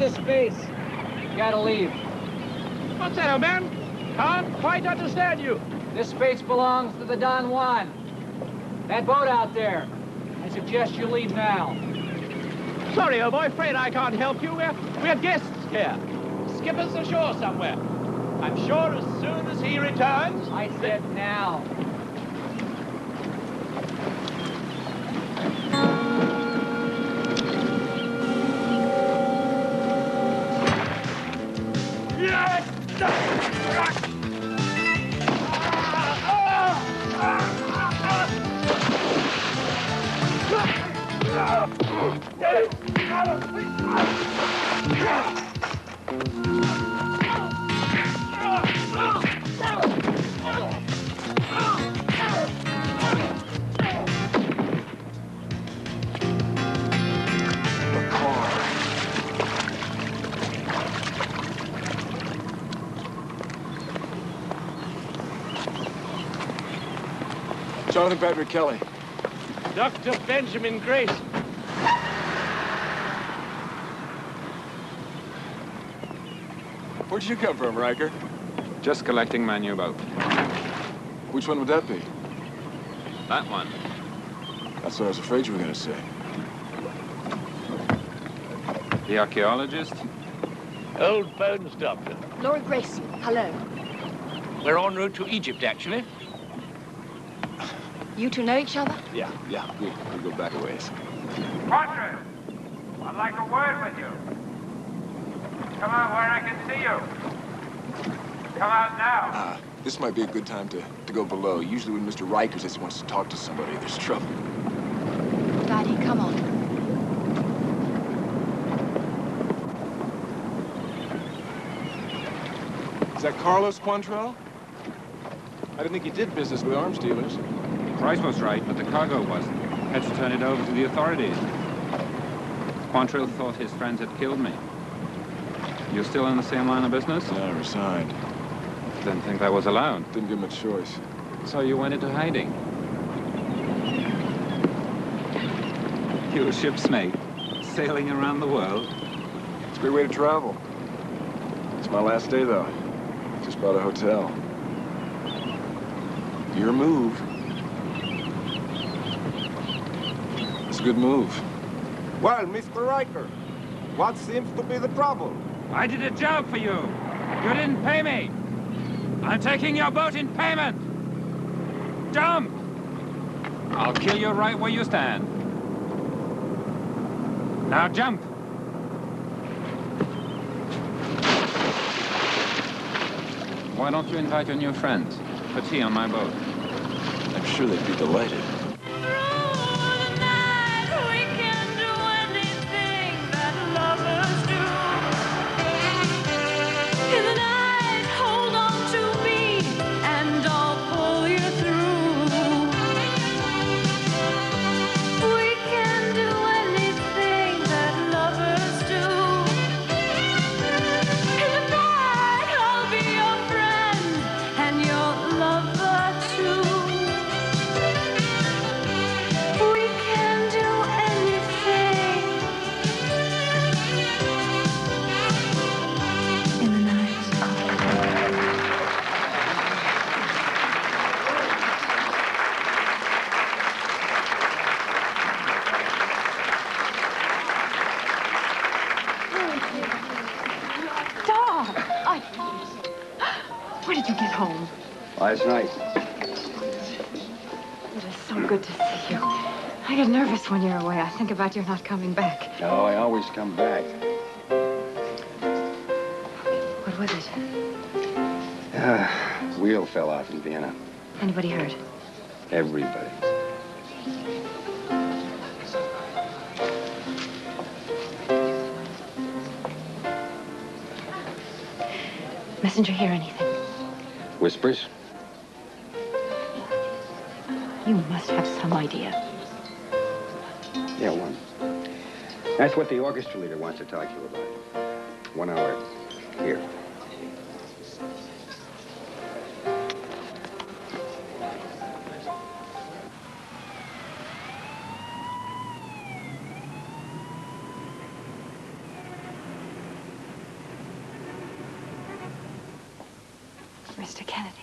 this space. You gotta leave. What's that, old man? Can't quite understand you. This space belongs to the Don Juan. That boat out there. I suggest you leave now. Sorry, old boy, afraid I can't help you. We're guests here. Skipper's ashore somewhere. I'm sure as soon as he returns... I said now. Jonathan Patrick Kelly. Dr. Benjamin Grace. Where'd you come from, Riker? Just collecting my new boat. Which one would that be? That one. That's what I was afraid you were going to say. The archaeologist? Old bones doctor. Laura Grayson, hello. We're en route to Egypt, actually. You two know each other? Yeah, we go back a ways. Portrait! I'd like a word with you. Come out where I can see you. Come out now. This might be a good time to go below. Usually when Mr. Riker says he wants to talk to somebody, there's trouble. Daddy, come on. Is that Carlos Quantrell? I didn't think he did business with arms dealers. Price was right, but the cargo wasn't. Had to turn it over to the authorities. Quantrill thought his friends had killed me. You're still in the same line of business? Yeah, I resigned. Didn't think that was allowed. Didn't give him a choice. So you went into hiding. You a ship's mate, sailing around the world. It's a great way to travel. It's my last day, though. Just bought a hotel. Your move. It's a good move. Well, Mr. Riker, what seems to be the trouble? I did a job for you. You didn't pay me. I'm taking your boat in payment. Jump! I'll kill you right where you stand. Now jump! Why don't you invite your new friends for tea on my boat? I'm sure they'd be delighted. When did you get home? Last night. It is so good to see you. I get nervous when you're away. I think about you not coming back. No, I always come back. What was it? Wheel fell off in Vienna. Anybody hurt? Everybody. Messenger hear anything? Whispers? You must have some idea. Yeah, one. That's what the orchestra leader wants to talk to you about. 1 hour. Here. Mr. Kennedy.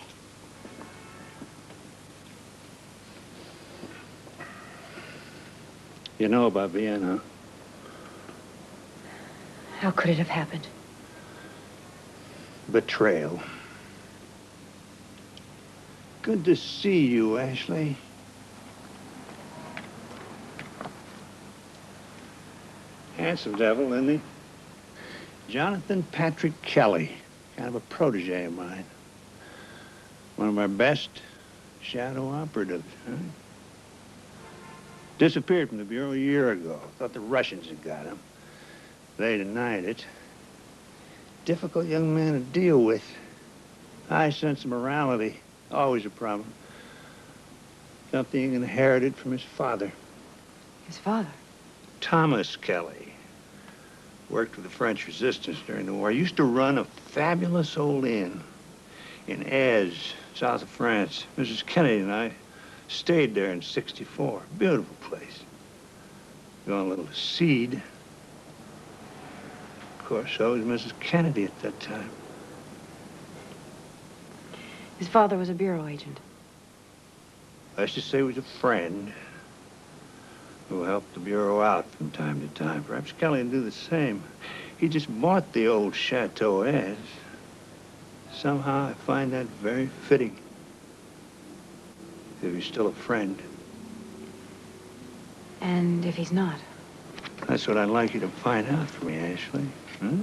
You know about Vienna? How could it have happened? Betrayal. Good to see you, Ashley. Handsome devil, isn't he? Jonathan Patrick Kelly. Kind of a protege of mine. One of our best shadow operatives, huh? Disappeared from the Bureau a year ago. Thought the Russians had got him. They denied it. Difficult young man to deal with. High sense of morality. Always a problem. Something he inherited from his father. His father? Thomas Kelly. Worked with the French resistance during the war. Used to run a fabulous old inn in Aise, south of France. Mrs. Kennedy and I stayed there in '64. Beautiful place. Gone a little to seed. Of course, so was Mrs. Kennedy at that time. His father was a bureau agent. Let's just say he was a friend who helped the Bureau out from time to time. Perhaps Kelly would do the same. He just bought the old Chateau Aise. Somehow I find that very fitting. If he's still a friend. And if he's not? That's what I'd like you to find out for me, Ashley. Hmm?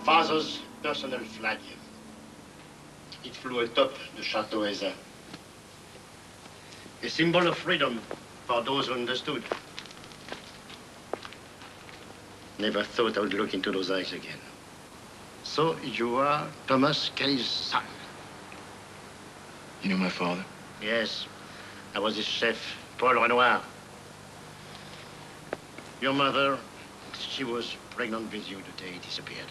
Father's personal flag. It flew atop the Chateau Aise. A symbol of freedom for those who understood. Never thought I would look into those eyes again. So you are Thomas Kelly's son? You know my father? Yes. I was his chef, Paul Renoir. Your mother, she was pregnant with you the day he disappeared.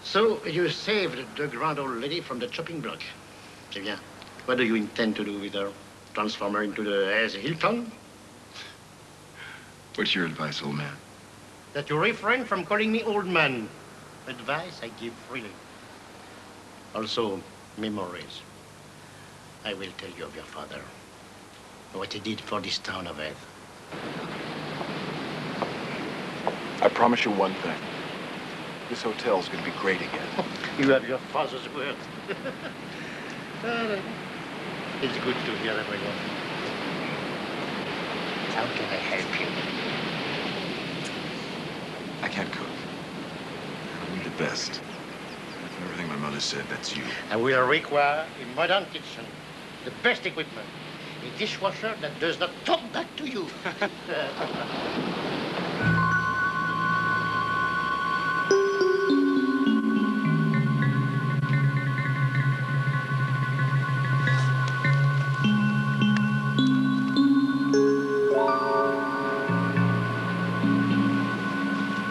So you saved the grand old lady from the chopping block. C'est bien. What do you intend to do with her? Transform her into the Aise Hilton? What's your advice, old man? That you refrain from calling me old man. Advice I give freely. Also, memories. I will tell you of your father. What he did for this town of Aise. I promise you one thing. This hotel's gonna be great again. You have your father's word. It's good to hear everyone. How can I help you? I can't cook. I'm the best. Everything my mother said, that's you. And we require a modern kitchen, the best equipment, a dishwasher that does not talk back to you.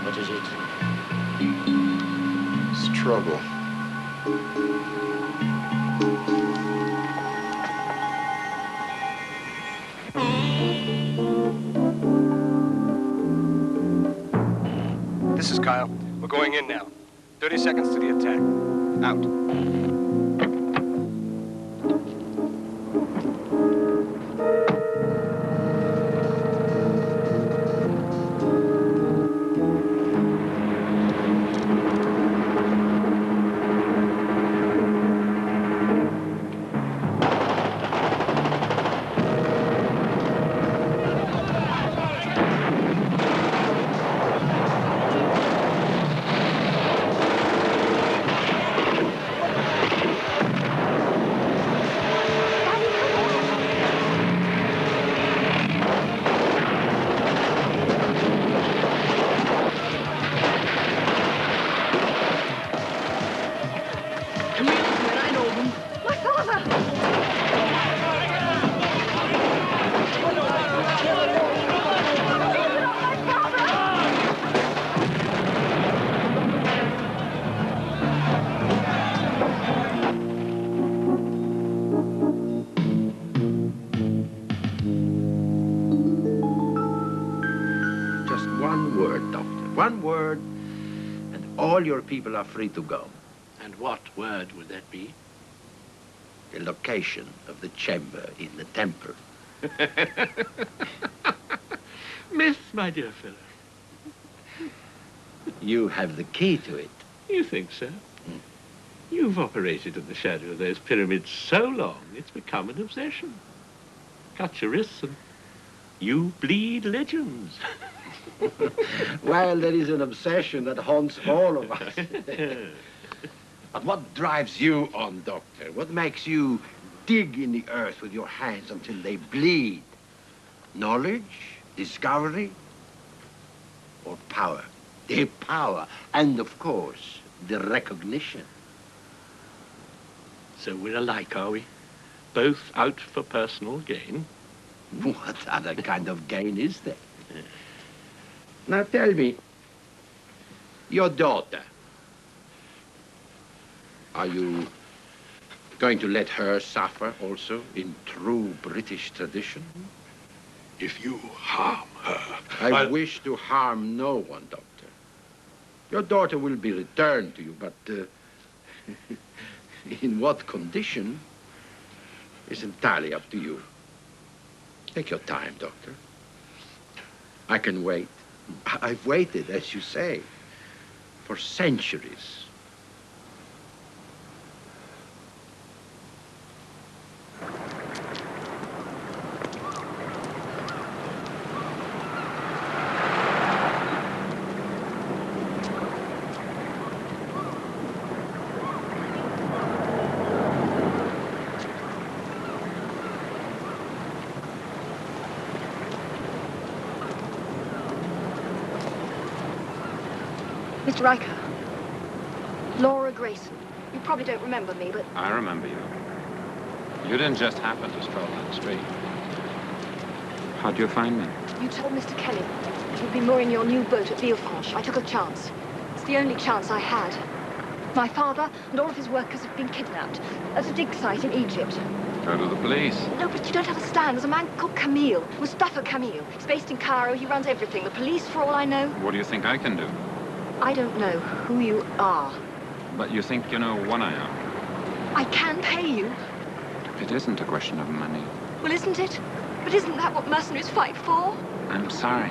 What is it? It's trouble. This is Kyle. We're going in now. 30 seconds to the attack. Out. one word, and all your people are free to go. And what word would that be? The location of the chamber in the temple. Myth, my dear fellow. You have the key to it. You think so? You've operated in the shadow of those pyramids so long, it's become an obsession. Cut your wrists and you bleed legends. Well, there is an obsession that haunts all of us. But what drives you on, Doctor? What makes you dig in the earth with your hands until they bleed? Knowledge? Discovery? Or power? The power. And, of course, the recognition. So we're alike, are we? Both out for personal gain? What other kind of gain is there? Now tell me, your daughter, are you going to let her suffer also in true British tradition? If you harm her, I wish to harm no one, Doctor. Your daughter will be returned to you, but in what condition is entirely up to you. Take your time, Doctor. I can wait. I've waited, as you say, for centuries. Mr. Riker. Laura Grayson. You probably don't remember me, but... I remember you. You didn't just happen to stroll down the street. How'd you find me? You told Mr. Kelly you'd be mooring your new boat at Villefranche. I took a chance. It's the only chance I had. My father and all of his workers have been kidnapped at a dig site in Egypt. Go to the police. No, but you don't understand. There's a man called Camille, Mustafa Camille. He's based in Cairo. He runs everything. The police, for all I know. What do you think I can do? I don't know who you are. But you think you know what I am? I can pay you. It isn't a question of money. Well, isn't it? But isn't that what mercenaries fight for? I'm sorry.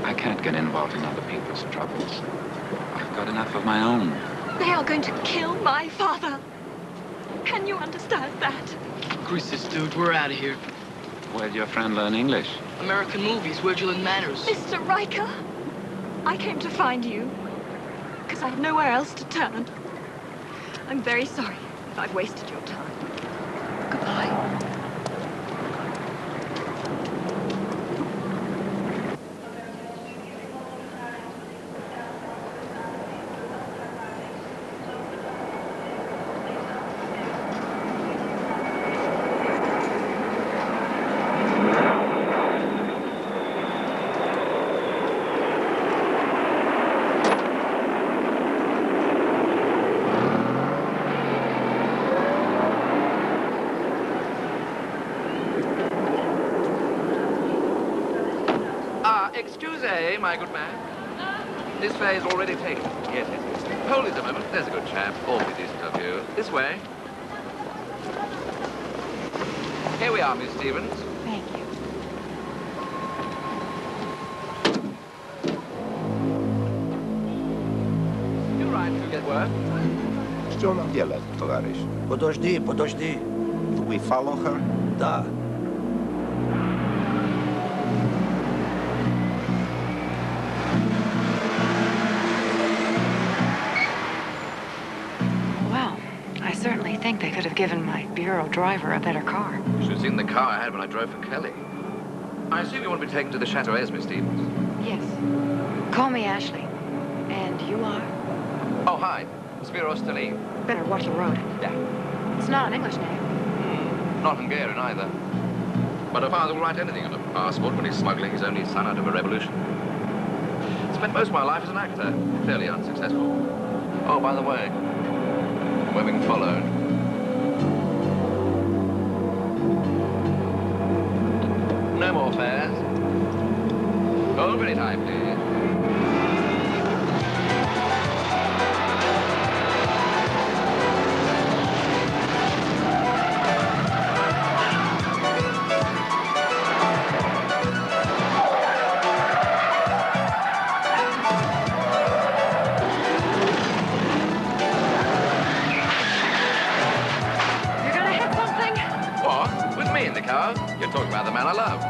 I can't get involved in other people's troubles. I've got enough of my own. They are going to kill my father. Can you understand that? Christus, dude, we're out of here. Where'd your friend learn English? American movies, where'd you learn manners? Mr. Riker, I came to find you because I had nowhere else to turn. I'm very sorry if I've wasted your time. Goodbye. Excuse, my good man. This way is already taken. Yes, yes, yes. Hold it a moment. There's a good chap. Awfully decent of you. This way. Here we are, Miss Stevens. Thank you. You ride to get work? Что нам делать, товарищ? Подожди, подожди. We follow her? Да. Well, I certainly think they could have given my bureau driver a better car. You should have seen the car I had when I drove for Kelly. I assume you want to be taken to the Chateau Miss Stevens. Yes. Call me Ashley. And you are? Oh, hi. Spiro Stalin. Better watch the road. Yeah. It's not an English name. Not Hungarian either. But a father will write anything on a passport when he's smuggling his only son out of a revolution. Spent most of my life as an actor, fairly unsuccessful. Oh, by the way, we're being followed. No more fares. Hold pretty tight, please. car. You're talking about the man I love.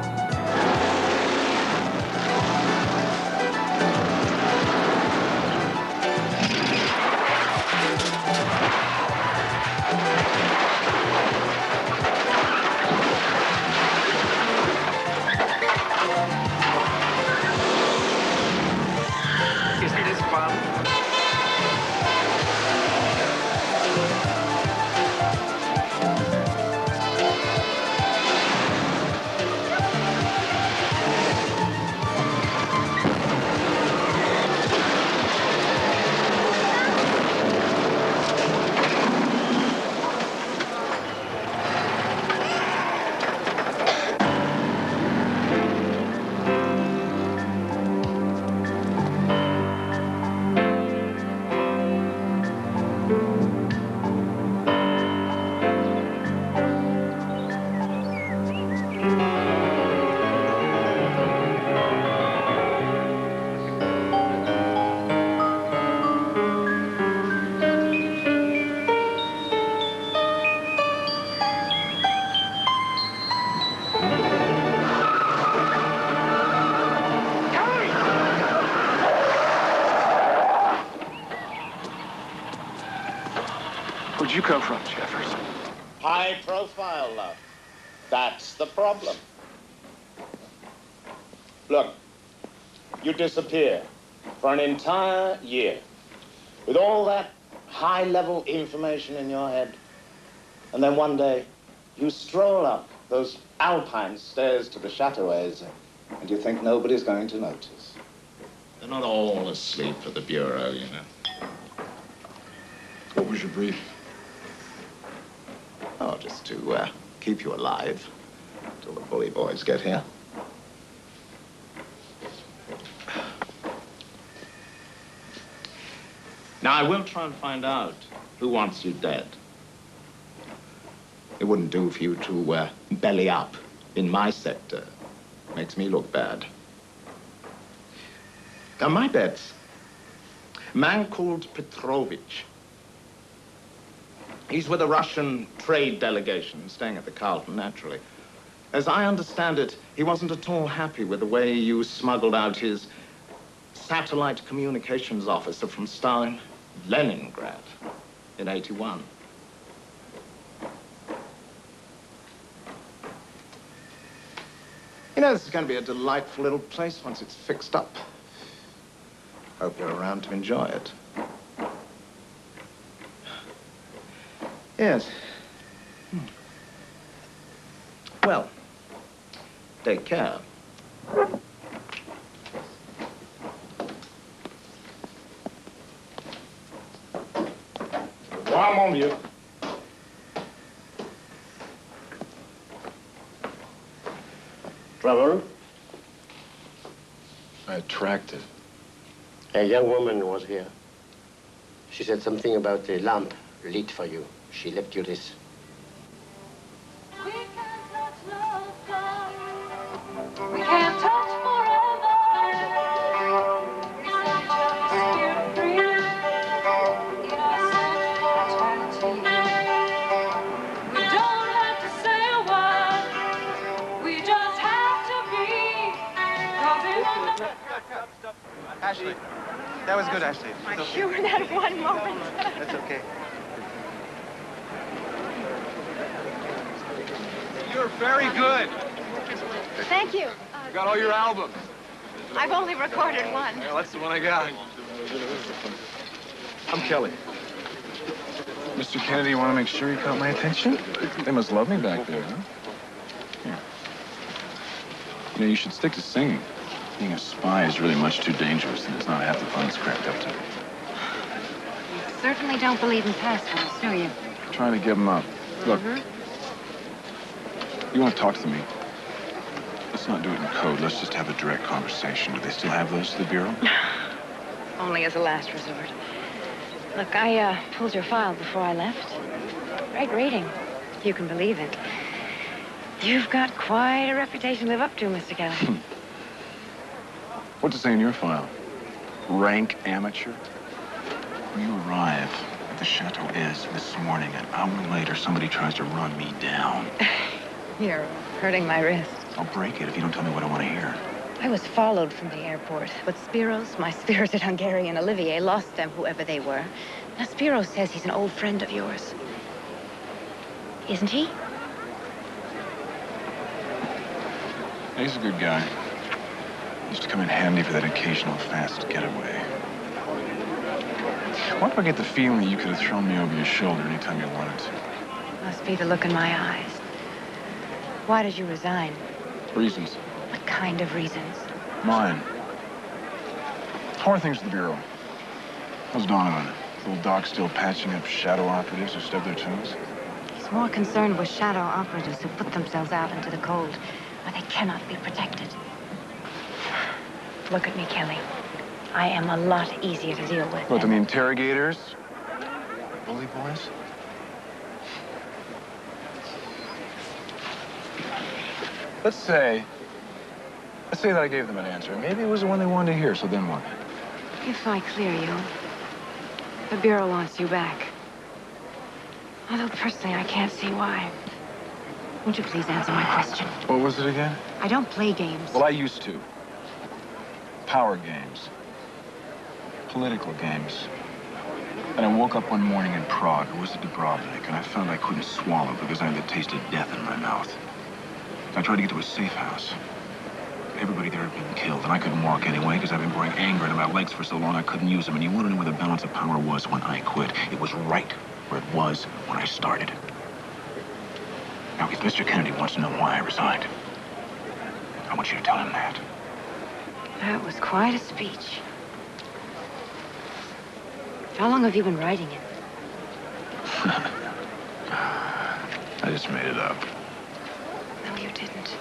Isn't this fun? Where'd you come from, Jeffers? High profile, love. That's the problem. Look, you disappear for an entire year with all that high-level information in your head. And then one day, you stroll up those alpine stairs to the Chateauets, and you think nobody's going to notice. They're not all asleep at the bureau, you know. What was your brief? Oh, just to keep you alive till the bully boys get here. Now, I will try and find out who wants you dead. It wouldn't do for you to belly up in my sector. Makes me look bad. Now, my bet's a man called Petrovich. He's with a Russian trade delegation, staying at the Carlton, naturally. As I understand it, he wasn't at all happy with the way you smuggled out his satellite communications officer from Stalin, Leningrad, in '81. You know, this is going to be a delightful little place once it's fixed up. Hope you're around to enjoy it. Yes. Well, take care. One more view. Trouble? Attractive. A young woman was here. She said something about a lamp lit for you. She left you this. We can't touch forever. We set each other's spirit free. In our search for eternity. We don't have to say a word. We just have to be. 'Cause in the Ashley, that was good, Ashley. I'm sure that one moment. That's okay. You're very good. Thank you. I got all your albums. I've only recorded one. Well, that's the one I got. I'm Kelly. Mr. Kennedy, you want to make sure you caught my attention? They must love me back there, huh? Here. You know, you should stick to singing. Being a spy is really much too dangerous, and it's not half the fun it's cracked up to. You certainly don't believe in passwords, do you? Trying to give them up. Look, you want to talk to me? Let's not do it in code. Let's just have a direct conversation. Do they still have those at the Bureau? Only as a last resort. Look, I pulled your file before I left. Great reading. You can believe it. You've got quite a reputation to live up to, Mr. Kelly. What's it say in your file? Rank amateur? When you arrive at the Chateau Is this morning, an hour later, somebody tries to run me down. You're hurting my wrist. I'll break it if you don't tell me what I want to hear. I was followed from the airport, but Spiros, my spirited Hungarian Olivier, lost them, whoever they were. Now, Spiros says he's an old friend of yours. Isn't he? He's a good guy. Used to come in handy for that occasional fast getaway. Why do I get the feeling that you could have thrown me over your shoulder anytime you wanted to? Must be the look in my eyes. Why did you resign? Reasons. What kind of reasons? Mine. How are things at the Bureau? How's Donovan? Little Doc still patching up shadow operatives who stub their toes? He's more concerned with shadow operatives who put themselves out into the cold, where they cannot be protected. Look at me, Kelly. I am a lot easier to deal with. What, than the interrogators? Bully boys? Let's say that I gave them an answer. Maybe it was the one they wanted to hear, so then what? If I clear you, the Bureau wants you back. Although personally, I can't see why. Won't you please answer my question? What was it again? I don't play games. Well, I used to. Power games. Political games. And I woke up one morning in Prague. It was a Dubrovnik, and I found I couldn't swallow because I had the taste of death in my mouth. I tried to get to a safe house. Everybody there had been killed, and I couldn't walk anyway because I've been growing anger into my legs for so long I couldn't use them. And you want to know where the balance of power was when I quit? It was right where it was when I started. Now, if Mr. Kennedy wants to know why I resigned, I want you to tell him that. That was quite a speech. How long have you been writing it? I just made it up. No, you didn't.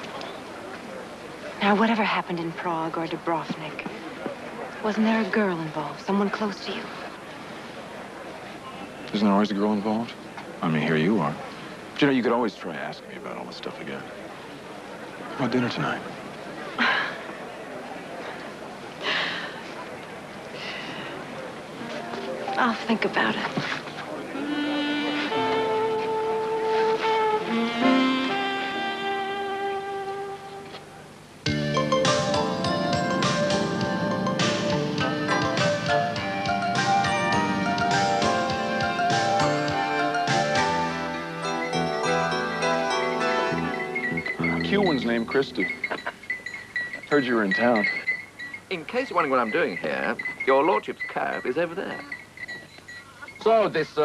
Now, whatever happened in Prague or Dubrovnik, wasn't there a girl involved? Someone close to you? Isn't there always a girl involved? I mean, here you are. But, you know, you could always try asking me about all this stuff again. How about dinner tonight? I'll think about it. Q one's named Christy. Heard you were in town. In case you're wondering what I'm doing here, your lordship's cab is over there. So, this,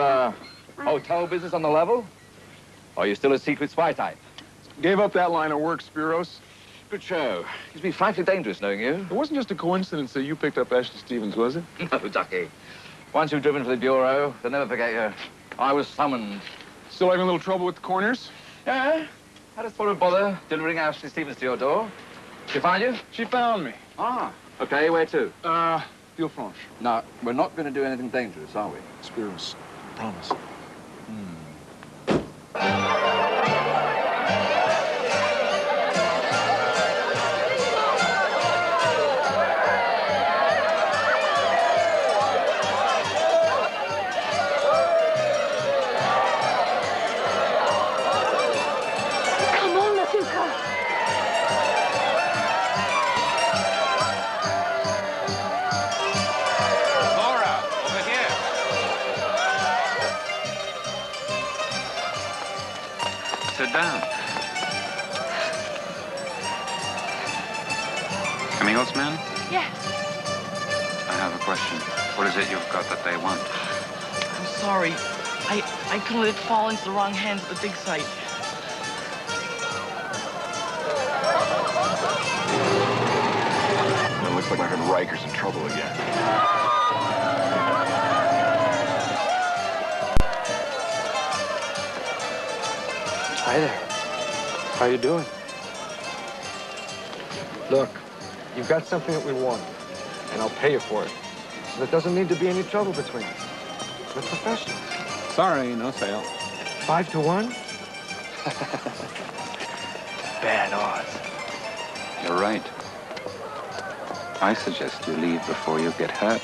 hotel business on the level? Or are you still a secret spy type? Gave up that line of work, Spiros. Good show. It's been frightfully dangerous knowing you. It wasn't just a coincidence that you picked up Ashley Stevens, was it? No, Ducky. Once you've driven for the Bureau, they'll never forget you. I was summoned. Still having a little trouble with the corners? Yeah? Had a sort of bother delivering Ashley Stevens to your door. She find you? She found me. Ah. Okay, where to? Villefranche. No, we're not going to do anything dangerous, are we? Spiros, promise. Come on, Matuka. Laura, over here. Sit down. Camille's man? Yes. I have a question. What is it you've got that they want? I'm sorry. I couldn't let it fall into the wrong hands at the dig site. It looks like my friend Riker's in trouble again. Hi there. How you doing? Look, you've got something that we want, and I'll pay you for it. So there doesn't need to be any trouble between us. We're professionals. Sorry, no sale. 5 to 1? Bad odds. You're right. I suggest you leave before you get hurt.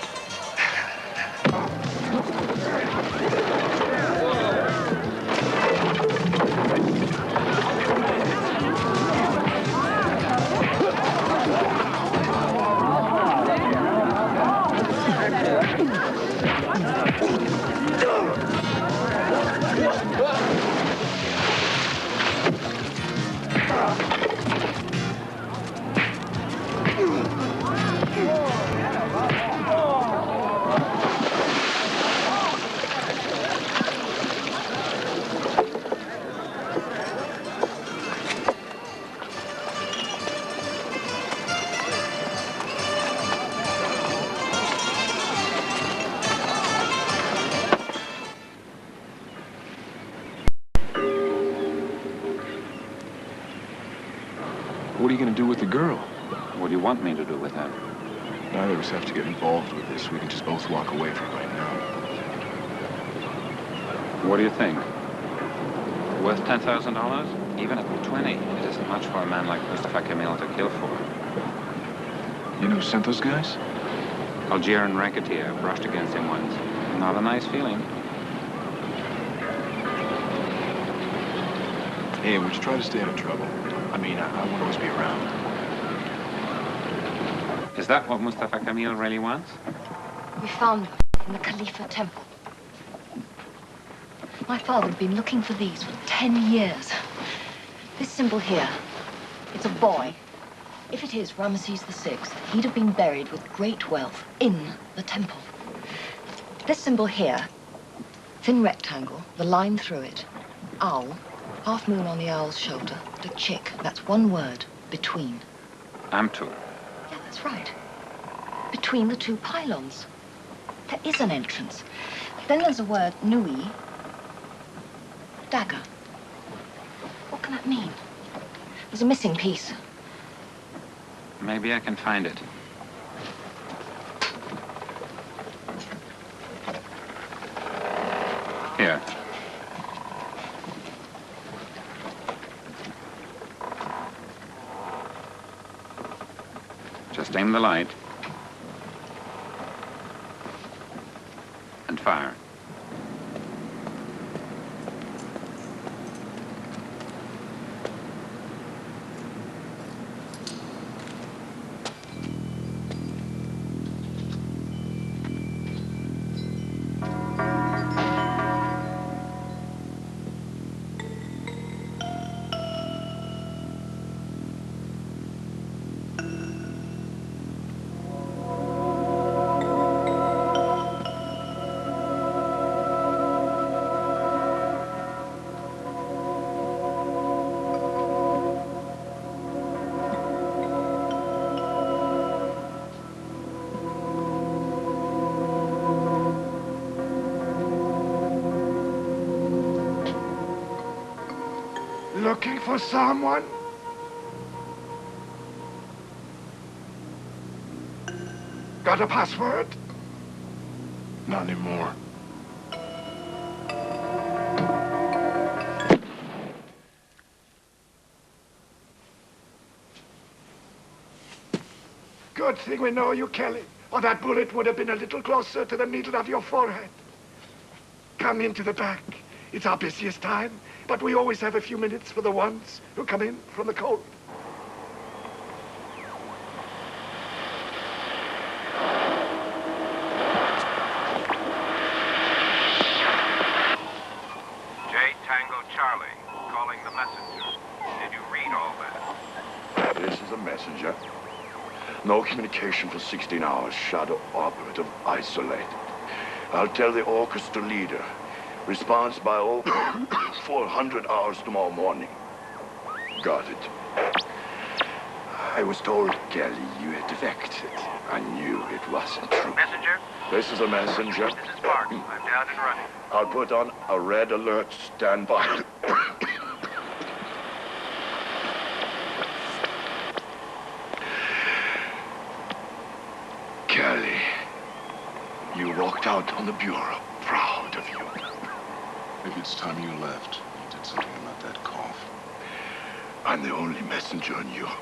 What are you going to do with the girl? What do you want me to do with her? Neither of us have to get involved with this. We can just both walk away from it right now. What do you think? Worth $10,000? Even at 20, it isn't much for a man like Mustafa Kemal to kill for. You know who sent those guys? Algerian racketeer brushed against him once. Not a nice feeling. Hey, would you try to stay out of trouble? I mean, I won't always be around. Is that what Mustafa Kemal really wants? We found them in the Khalifa temple. My father had been looking for these for 10 years. This symbol here, it's a boy. If it is Ramesses VI, he'd have been buried with great wealth in the temple. This symbol here, thin rectangle, the line through it, owl, half moon on the owl's shoulder, and a chick. That's one word, between. Amtu. Yeah, that's right. Between the two pylons. There is an entrance. Then there's a word, nui, dagger. What can that mean? There's a missing piece. Maybe I can find it. Here. Just aim the light. And fire. Looking for someone? Got a password? Not anymore. Good thing we know you, Kelly, or that bullet would have been a little closer to the middle of your forehead. Come into the back. It's our busiest time, but we always have a few minutes for the ones who come in from the cold. J Tango Charlie, calling the messenger. Did you read all that? This is a messenger. No communication for 16 hours. Shadow operative isolated. I'll tell the orchestra leader. Response by 400 hours tomorrow morning. Got it. I was told, Kelly, you had defected. I knew it wasn't true. Messenger? This is a messenger. This is Mark. I'm down and running. I'll put on a red alert. Stand by. Kelly, you walked out on the bureau. Proud of you. Maybe it's time you left. You did something about that cough. I'm the only messenger in Europe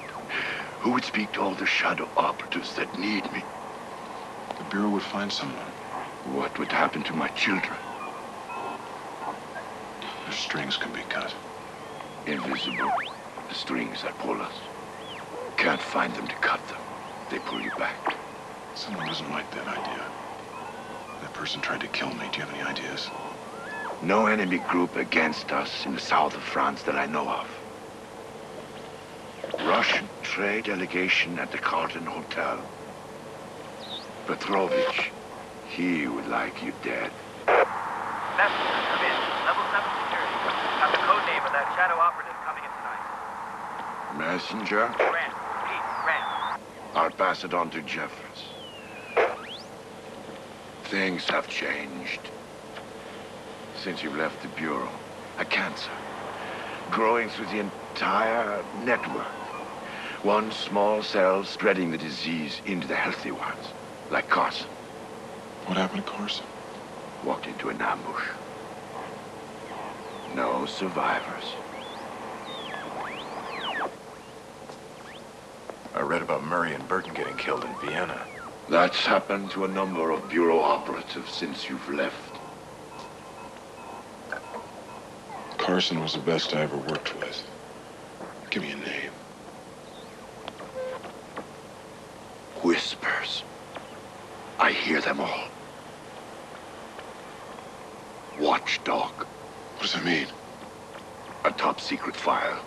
who would speak to all the shadow operatives that need me. The Bureau would find someone. What would happen to my children? Their strings can be cut. Invisible. The strings that pull us. Can't find them to cut them. They pull you back. Someone doesn't like that idea. That person tried to kill me. Do you have any ideas? No enemy group against us in the south of France that I know of. Russian trade delegation at the Carlton Hotel. Petrovich, he would like you dead. Messenger, come in. Level 7 security. Got the code name of that shadow operative coming in tonight. Messenger? Grant. Pete, Grant. I'll pass it on to Jeffers. Things have changed. Since you left the Bureau, a cancer growing through the entire network. One small cell spreading the disease into the healthy ones, like Carson. What happened to Carson? Walked into an ambush. No survivors. I read about Murray and Burton getting killed in Vienna. That's happened to a number of Bureau operatives since you've left. Carson was the best I ever worked with. Give me a name. Whispers. I hear them all. Watchdog. What does that mean? A top secret file.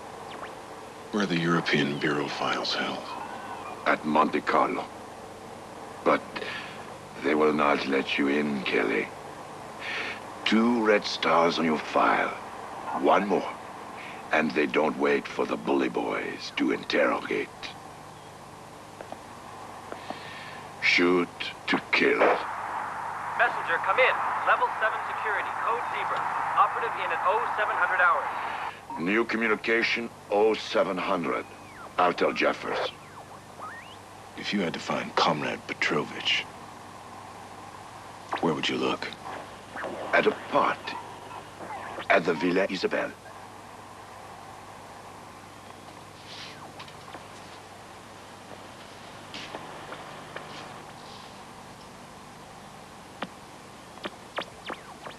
Where are the European Bureau files held? At Monte Carlo. But they will not let you in, Kelly. 2 red stars on your file. 1 more. And they don't wait for the bully boys to interrogate. Shoot to kill. Messenger, come in. Level 7 security, code Zebra. Operative in at 0700 hours. New communication 0700. I'll tell Jeffers. If you had to find Comrade Petrovich, where would you look? At a party. At the Villa Isabel.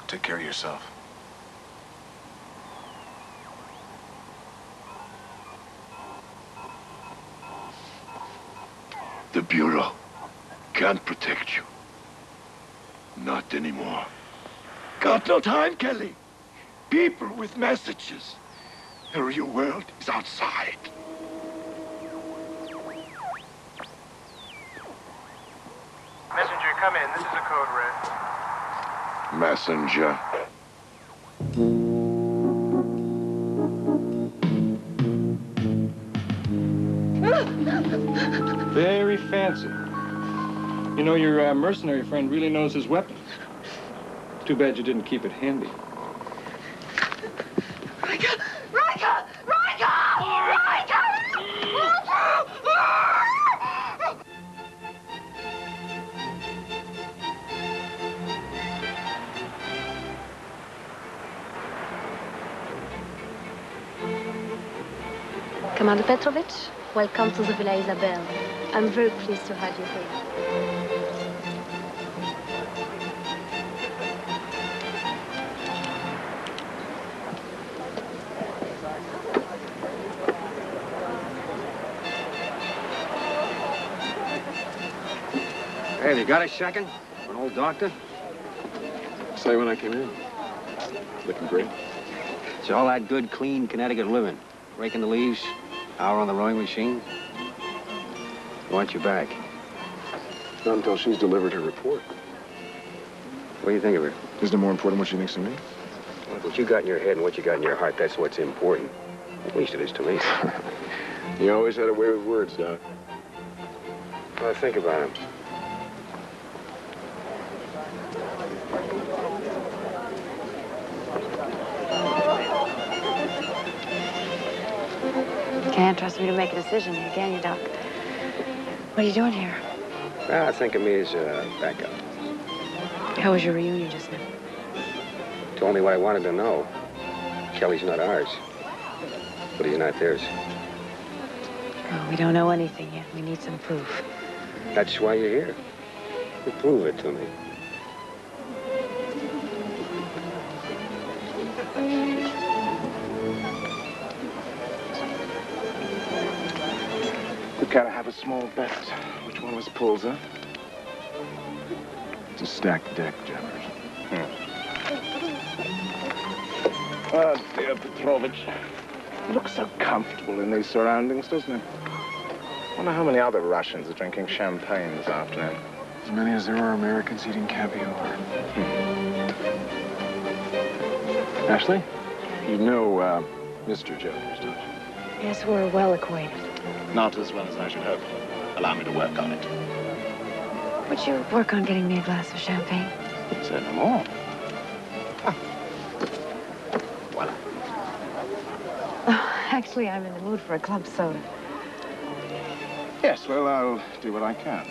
Take care of yourself. The Bureau can't protect you. Not anymore. Got no time, Kelly. People with messages. The real world is outside. Messenger, come in. This is a code red. Messenger. Very fancy. You know, your mercenary friend really knows his weapons. Too bad you didn't keep it handy. Riker! Riker! Riker! Riker! Commander Petrovich, welcome to the Villa Isabel. I'm very pleased to have you here. Hey, have you got a second? An old doctor? Saw you when I came in. Looking great. It's all that good, clean Connecticut living. Raking the leaves, hour on the rowing machine. I want you back. Not until she's delivered her report. What do you think of her? Isn't it more important what she thinks of me? Well, what you got in your head and what you got in your heart, that's what's important. At least it is to me. You always had a way with words, Doc. Well, think about him. Can't trust me to make a decision here, can you, Doc? What are you doing here? Well, think of me as a backup. How was your reunion just now? Told me what I wanted to know. Kelly's not ours. But he's not theirs. Oh, we don't know anything yet. We need some proof. That's why you're here. You prove it to me. We gotta have a small bet. Which one was pulls, huh? It's a stacked deck, Jeffers. Oh, dear Petrovich. He looks so comfortable in these surroundings, doesn't he? Wonder how many other Russians are drinking champagne this afternoon. As many as there are Americans eating caviar. Ashley, you know Mr. Jeffers, don't you? Yes, we're well acquainted. Not as well as I should hope. Allow me to work on it. Would you work on getting me a glass of champagne? Say no more. Oh, actually, I'm in the mood for a club soda. Yes, well, I'll do what I can.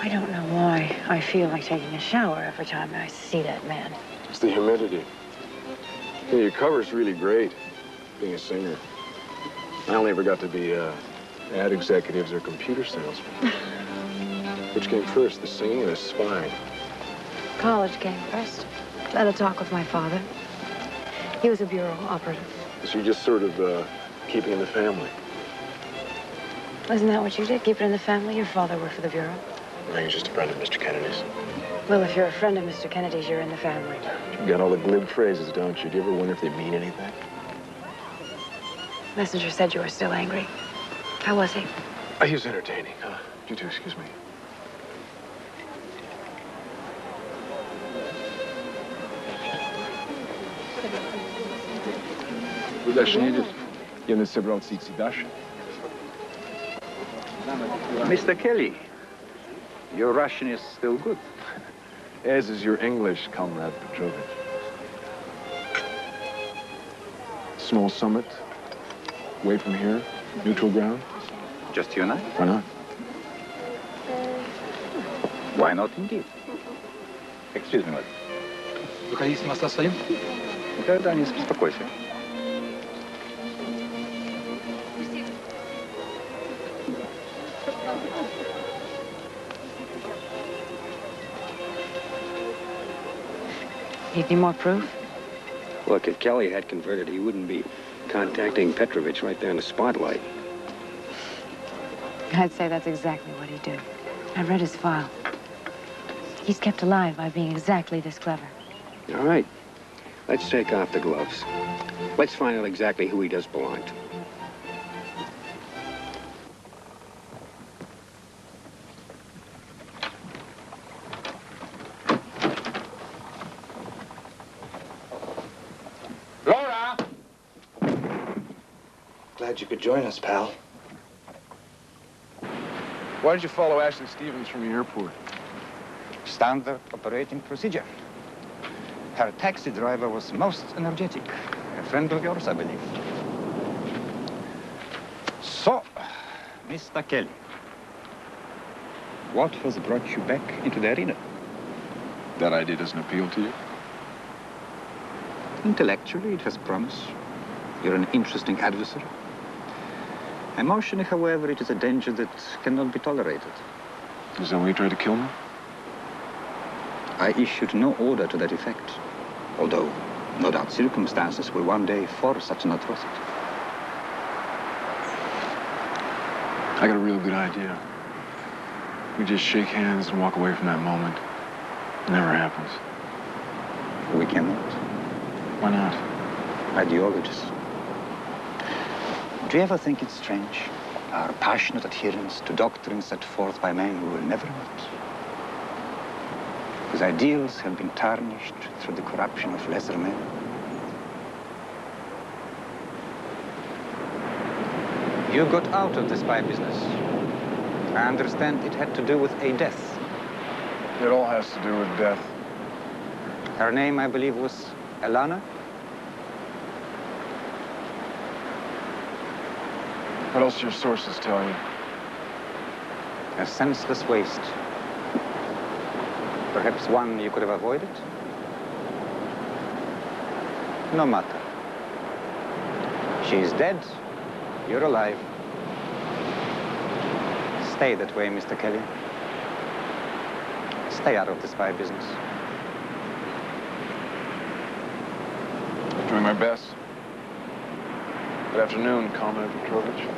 I don't know why I feel like taking a shower every time I see that man. It's the humidity. Yeah, your cover's really great, being a singer. I only ever got to be ad executives or computer salesmen. Which came first, the singing or the spying? College came first. I had a talk with my father. He was a bureau operative. So you're just sort of keeping in the family. Isn't that what you did? Keep it in the family? Your father worked for the bureau. No, you're just a friend of Mr. Kennedy's. Well, if you're a friend of Mr. Kennedy's, you're in the family. You got all the glib phrases, don't you? Do you ever wonder if they mean anything? Messenger said you were still angry. How was he? He was entertaining. You too, excuse me. Куда ж не идет? Я не собрался идти дальше. Mr. Kelly, your Russian is still good. As is your English, Comrade Petrovich. Small summit, away from here, neutral ground. Just you and I? Why not? Why not indeed? Excuse me, madam. Вы хотите нас оставим? Да, не беспокойся. Need any more proof? Look, if Kelly had converted, he wouldn't be contacting Petrovich right there in the spotlight. I'd say that's exactly what he'd do. I read his file. He's kept alive by being exactly this clever. All right. Let's take off the gloves. Let's find out exactly who he does belong to. Laura! Glad you could join us, pal. Why did you follow Ashley Stevens from the airport? Standard operating procedure. Her taxi driver was most energetic. A friend of yours, I believe. So, Mr. Kelly, what has brought you back into the arena? That idea doesn't appeal to you? Intellectually, it has promise. You're an interesting adversary. Emotionally, however, it is a danger that cannot be tolerated. Is that why you tried to kill me? I issued no order to that effect, although no doubt circumstances will one day force such an atrocity. I got a real good idea. We just shake hands and walk away from that moment. It never happens. We cannot. Why not? Ideologists. Do you ever think it's strange, our passionate adherence to doctrines set forth by men who will never meet? Whose ideals have been tarnished through the corruption of lesser men? You got out of the spy business. I understand it had to do with a death. It all has to do with death. Her name, I believe, was Elana? What else do your sources tell you? A senseless waste. Perhaps one you could have avoided? No matter. She is dead. You're alive. Stay that way, Mr. Kelly. Stay out of the spy business. Doing my best. Good afternoon, Comrade Petrovich.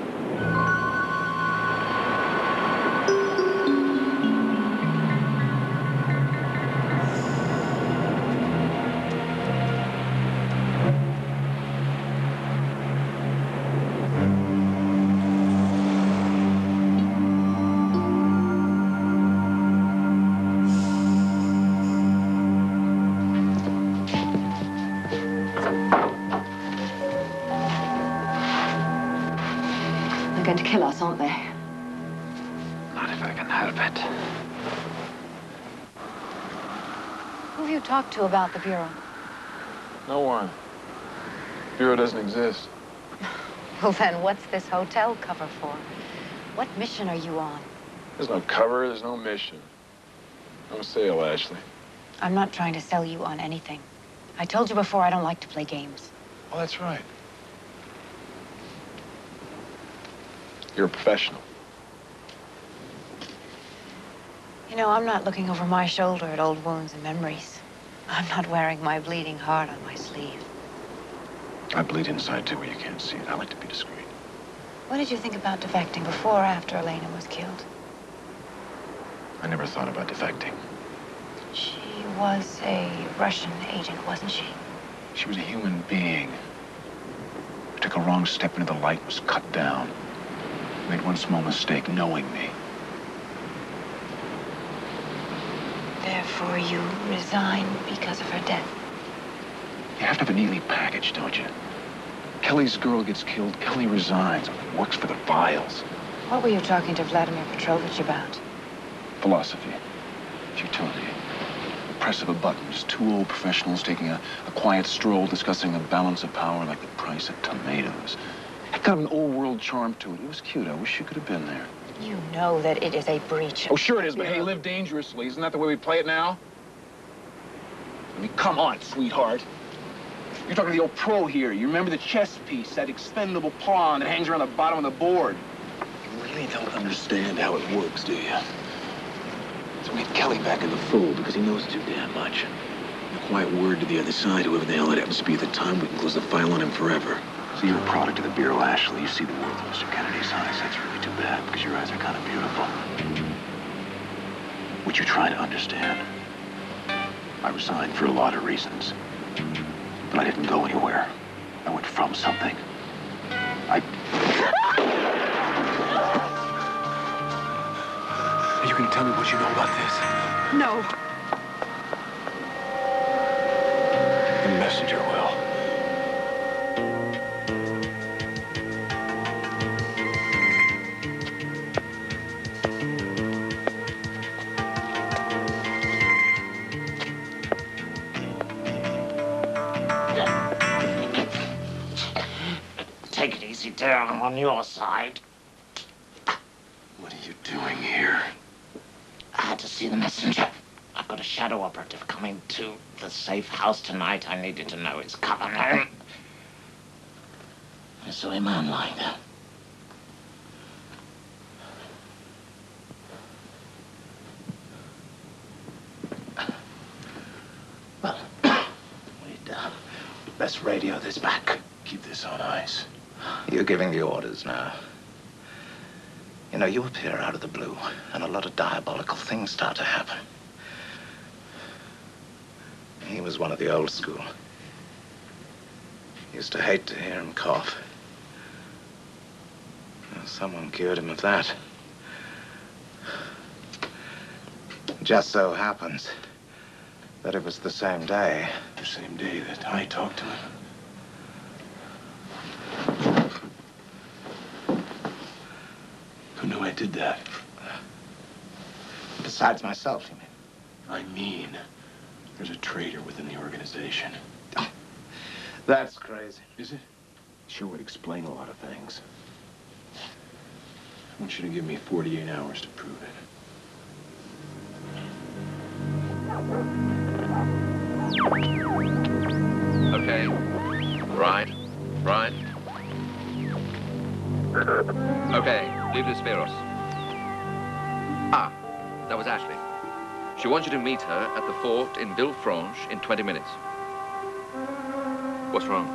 They're going to kill us, aren't they? Not if I can help it. Who have you talked to about the Bureau? No one. Bureau doesn't exist. Well, then what's this hotel cover for? What mission are you on? There's no cover, there's no mission. No sale, Ashley. I'm not trying to sell you on anything. I told you before I don't like to play games. Oh, that's right. You're a professional. You know, I'm not looking over my shoulder at old wounds and memories. I'm not wearing my bleeding heart on my sleeve. I bleed inside, too, where you can't see it. I like to be discreet. What did you think about defecting before or after Elena was killed? I never thought about defecting. She was a Russian agent, wasn't she? She was a human being. Who took a wrong step into the light and was cut down. Made one small mistake, knowing me. Therefore, you resign because of her death. You have to have a neatly packaged, don't you? Kelly's girl gets killed, Kelly resigns, works for the files. What were you talking to Vladimir Petrovich about? Philosophy, futility, the press of a button. Just two old professionals taking a quiet stroll, discussing the balance of power like the price of tomatoes. It had kind of an old world charm to it. It was cute. I wish you could have been there. You know that it is a breach. Oh, sure it is, but hey, live dangerously. Isn't that the way we play it now? I mean, come on, sweetheart. You're talking to the old pro here. You remember the chess piece, that expendable pawn that hangs around the bottom of the board? You really don't understand how it works, do you? So we get Kelly back in the fold because he knows too damn much. A quiet word to the other side, whoever the hell it happens to be at the time, we can close the file on him forever. So you're a product of the Bureau, Ashley. You see the world through Mr. Kennedy's eyes. That's really too bad because your eyes are kind of beautiful. What you're trying to understand. I resigned for a lot of reasons. But I didn't go anywhere. I went from something. You can tell me what you know about this. No. The messenger will. Take it easy, dear. I'm on your side. What are you doing here? I had to see the messenger. I've got a shadow operative coming to the safe house tonight. I needed to know his cover name. I saw a man lying there. Well, we'd best radio this back. Keep this on ice. You're giving the orders now. You know, you appear out of the blue, and a lot of diabolical things start to happen. He was one of the old school. Used to hate to hear him cough. Well, someone cured him of that. Just so happens that it was the same day. The same day that I talked to him. Who knew I did that? Besides myself, you mean? I mean, there's a traitor within the organization. Oh, that's crazy. Is it? Sure would explain a lot of things. I want you to give me 48 hours to prove it. Okay. Right. Right. Okay, leave the Spiros. Ah, that was Ashley. She wants you to meet her at the fort in Villefranche in 20 minutes. What's wrong?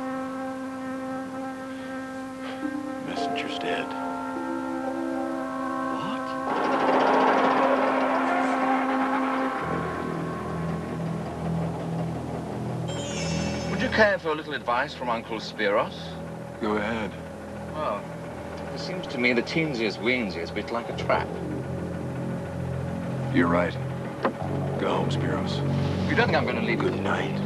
The messenger's dead. Would you care for a little advice from Uncle Spiros? Go ahead. Well, it seems to me the teensiest weansiest bit like a trap. You're right. Go home, Spiros. You don't think I'm going to leave you? Good night.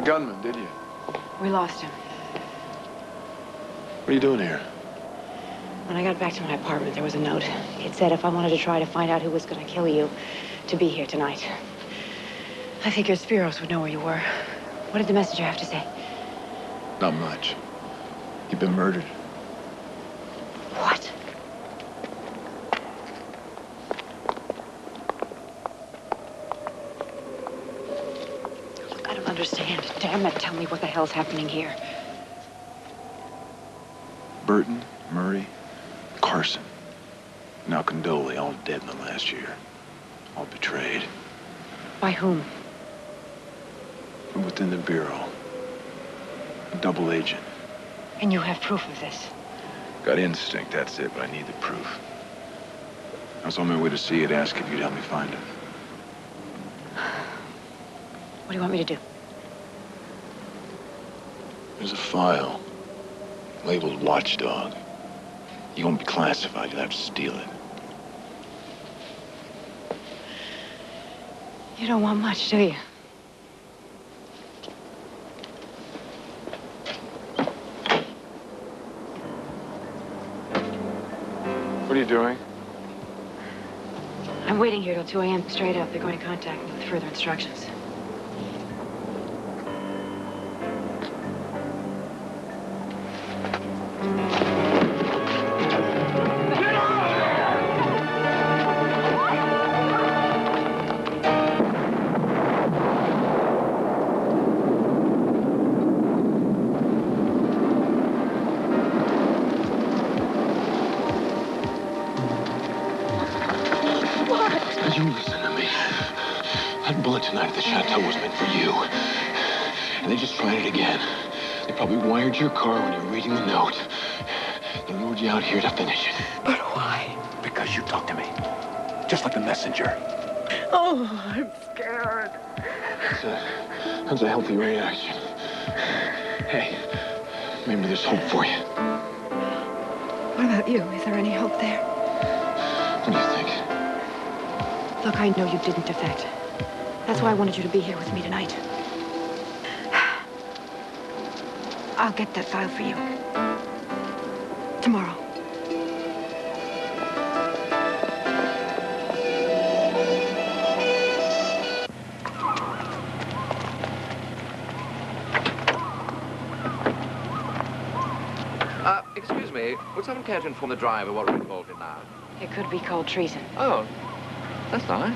gunman, did you? We lost him. What are you doing here? When I got back to my apartment, there was a note. It said if I wanted to try to find out who was going to kill you, to be here tonight. I figured Spiros would know where you were. What did the messenger have to say? Not much. You've been murdered. What? Look, I don't understand. Damn it, tell me what the hell's happening here. Burton, Murray, Carson, now Condoli, all dead in the last year. All betrayed. By whom? From within the Bureau. A double agent. And you have proof of this? Got instinct, that's it, but I need the proof. I was on my way to see it, ask if you'd help me find it. What do you want me to do? There's a file labeled Watchdog. You won't be classified, you'll have to steal it. You don't want much, do you? What are you doing? I'm waiting here till 2 a.m. straight up. They're going to contact me with further instructions. You listen to me. That bullet tonight at the chateau was meant for you. And they just tried it again. They probably wired your car when you were reading the note. They lured you out here to finish it. But why? Because you talked to me. Just like the messenger. Oh, I'm scared. That's a healthy reaction. Hey, maybe there's hope for you. What about you? Is there any hope there? What do you think? Look, I know you didn't defect. That's why I wanted you to be here with me tonight. I'll get that file for you. Tomorrow. Excuse me, would someone care to inform the driver what we're involved in now? It could be called treason. Oh, that's nice.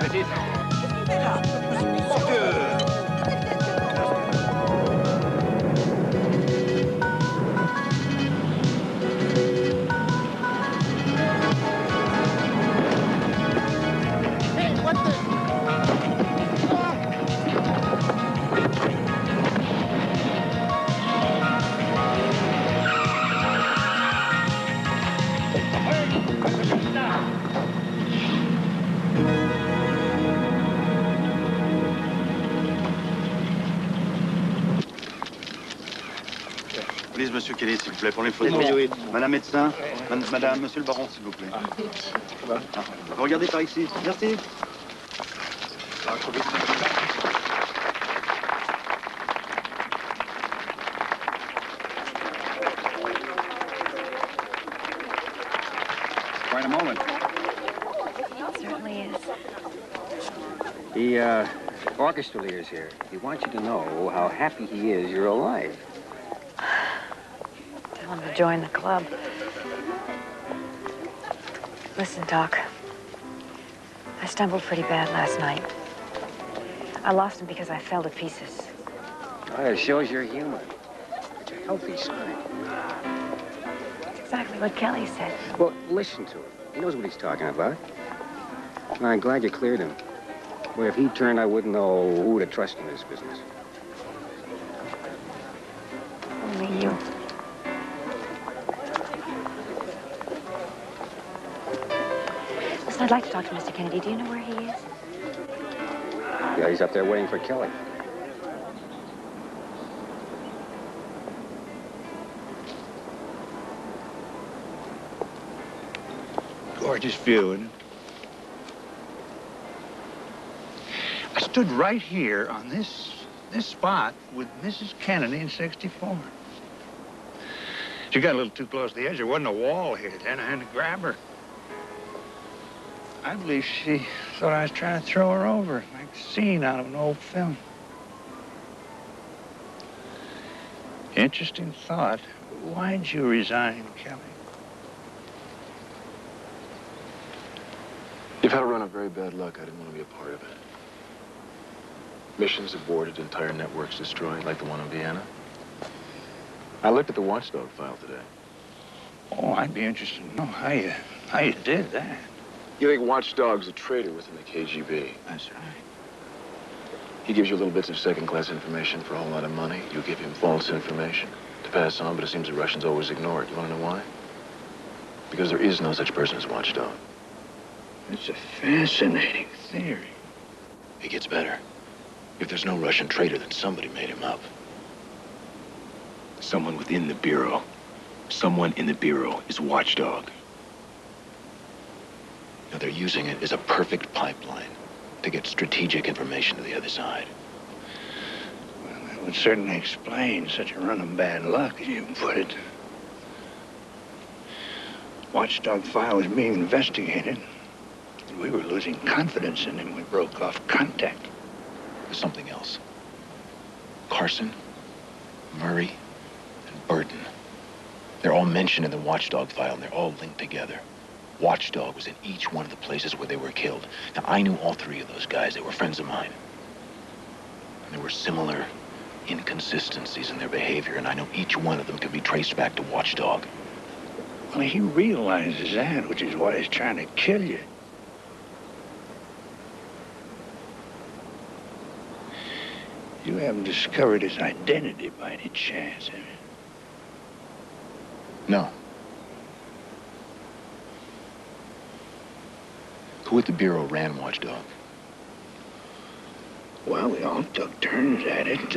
petite. Police, monsieur Kelly, s'il vous plaît, pour les photos. Madame médecin, madame, monsieur le baron, s'il vous plaît. Vous regardez par ici. Merci. Quite a moment. It certainly is. The orchestra leader's here. He wants you to know how happy he is you're alive. Tell him to join the club. Listen, Doc. I stumbled pretty bad last night. I lost him because I fell to pieces. Well, it shows your humor. It's a healthy sign. That's exactly what Kelly said. Well, listen to him. He knows what he's talking about. And I'm glad you cleared him. Boy, if he turned, I wouldn't know who to trust in this business. Only you. Listen, I'd like to talk to Mr. Kennedy. Do you know where he is? Yeah, he's up there waiting for Kelly. Gorgeous view, isn't it? I stood right here on this spot with Mrs. Kennedy in '64. She got a little too close to the edge. There wasn't a wall here then. I had to grab her. I believe she thought I was trying to throw her over, like a scene out of an old film. Interesting thought. Why'd you resign, Kelly? You've had a run of very bad luck. I didn't want to be a part of it. Missions aborted, entire networks destroyed, like the one in Vienna. I looked at the watchdog file today. Oh, I'd be interested to know how you did that. You think Watchdog's a traitor within the KGB? That's right. He gives you little bits of second-class information for a whole lot of money. You give him false information to pass on, but it seems the Russians always ignore it. You want to know why? Because there is no such person as Watchdog. It's a fascinating theory. It gets better. If there's no Russian traitor, then somebody made him up. Someone within the Bureau. Someone in the Bureau is Watchdog. Now, they're using it as a perfect pipeline to get strategic information to the other side. Well, that would certainly explain such a run of bad luck, as you put it. Watchdog file was being investigated. We were losing confidence in him. We broke off contact. There's something else. Carson, Murray, and Burton. They're all mentioned in the Watchdog file, and they're all linked together. Watchdog was in each one of the places where they were killed. Now, I knew all three of those guys. They were friends of mine. And there were similar inconsistencies in their behavior, and I know each one of them could be traced back to Watchdog. Well, he realizes that, which is why he's trying to kill you. You haven't discovered his identity by any chance, have you? No. Who at the Bureau ran Watchdog? Well, we all took turns at it.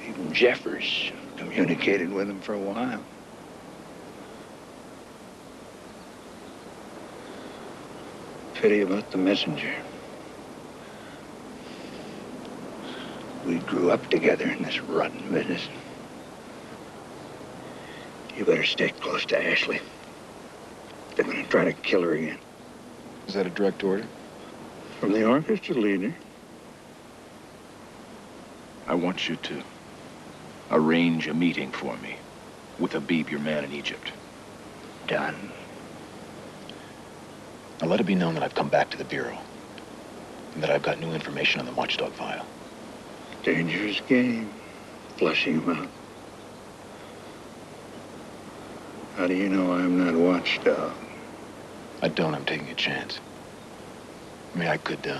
Even Jeffers communicated with him for a while. Pity about the messenger. We grew up together in this rotten business. You better stay close to Ashley. They're gonna try to kill her again. Is that a direct order? From the orchestra leader. I want you to arrange a meeting for me with Habib, your man in Egypt. Done. Now let it be known that I've come back to the Bureau and that I've got new information on the watchdog file. Dangerous game, flushing him out. How do you know I'm not watchdog? I don't. I'm taking a chance. I mean, I could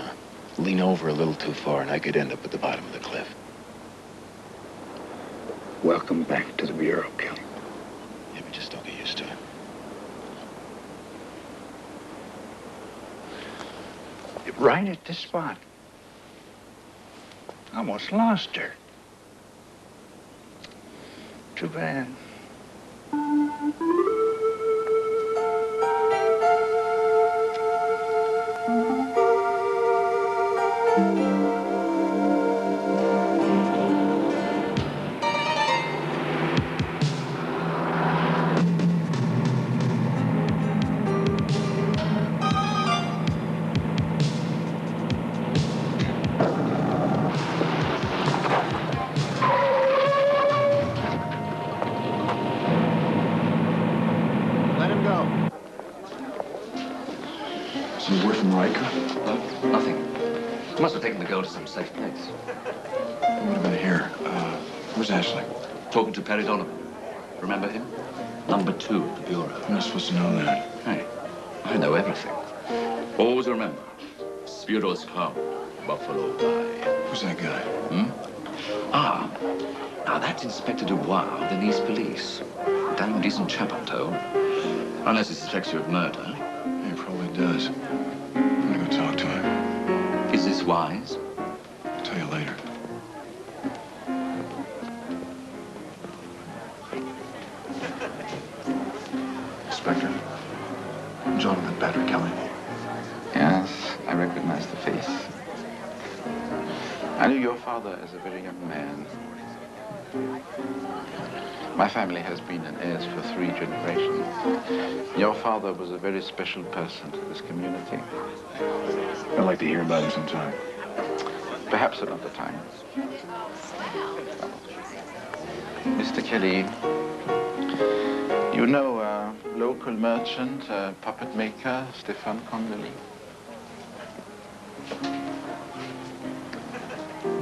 lean over a little too far and I could end up at the bottom of the cliff. Welcome back to the Bureau, Kelly. Yeah, but just don't get used to it. Right at this spot. Almost lost her. Too bad. Some word from Riker? No, nothing. He must have taken the girl to some safe place. What would have been here? Where's Ashley? Talking to Perry Donovan. Remember him? Number 2 at the Bureau. I'm not supposed to know that. Hey, I know everything. Always remember, Spiros come, Buffalo die. Who's that guy? Ah, now that's Inspector Dubois of the Nice police. Damn decent chap, I'm told. Unless he suspects you of murder. Yeah, he probably does. I'm gonna go talk to him. Is this wise? I'll tell you later. Inspector, Jonathan Patrick Kelly. Yes, I recognize the face. I knew your father as a very young man. My family has been in heirs for 3 generations. Your father was a very special person to this community. I'd like to hear about him sometime. Perhaps another time. Mr. Kelly, you know a local merchant, puppet maker, Stefan Connolly?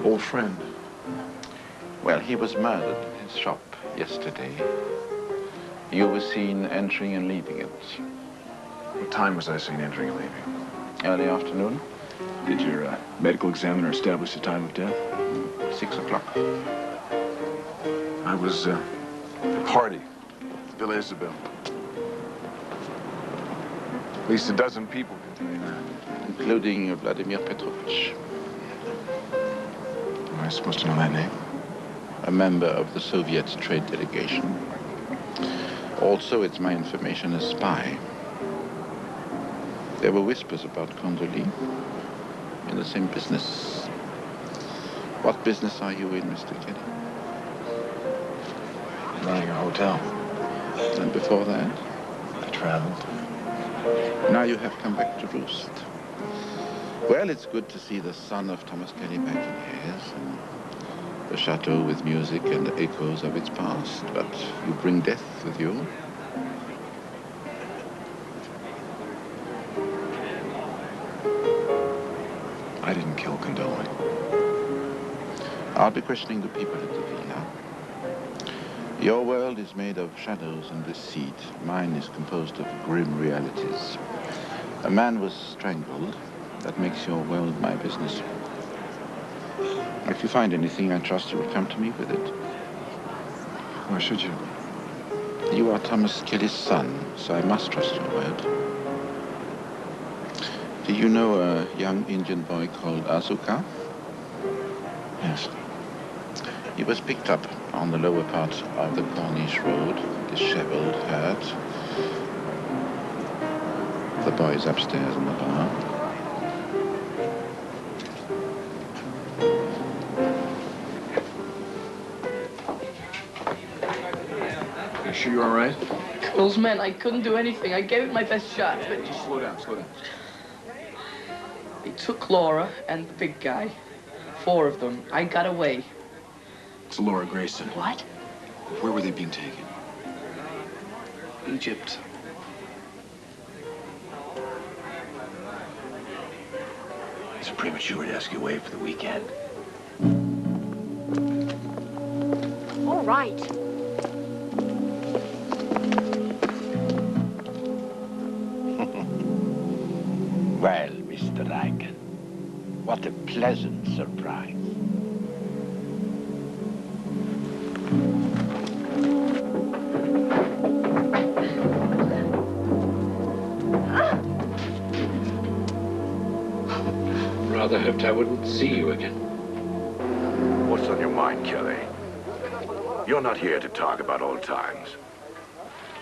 Old friend. Well, he was murdered in his shop yesterday. You were seen entering and leaving it. What time was I seen entering and leaving? Early afternoon. Did your medical examiner establish the time of death? 6 o'clock. I was at a party, Villa Isabel. At least a dozen people can tell you that. Including Vladimir Petrovich. Am I supposed to know that name? A member of the Soviet trade delegation. Also, it's my information, a spy. There were whispers about Condoli in the same business. What business are you in, Mr. Kelly? Running a hotel. And before that? I traveled. Now you have come back to roost. Well, it's good to see the son of Thomas Kelly back in years, and the chateau with music and the echoes of its past. But you bring death with you. I didn't kill Condoli. I'll be questioning the people at the villa. Your world is made of shadows and deceit. Mine is composed of grim realities. A man was strangled. That makes your world my business. If you find anything, I trust you will come to me with it. Why should you? You are Thomas Kelly's son, so I must trust your word. Do you know a young Indian boy called Azuka? Yes. He was picked up on the lower part of the Corniche Road, disheveled, hurt. The boy is upstairs in the bar. You sure you're all right? Colonel's men, I couldn't do anything. I gave it my best shot, but... Just slow down, slow down. They took Laura and the big guy. 4 of them. I got away. It's Laura Grayson. What? Where were they being taken? Egypt. Is it premature to ask you away for the weekend? All right. Well, Mr. Rankin, what a pleasant surprise. Rather hoped I wouldn't see you again. What's on your mind, Kelly? You're not here to talk about old times.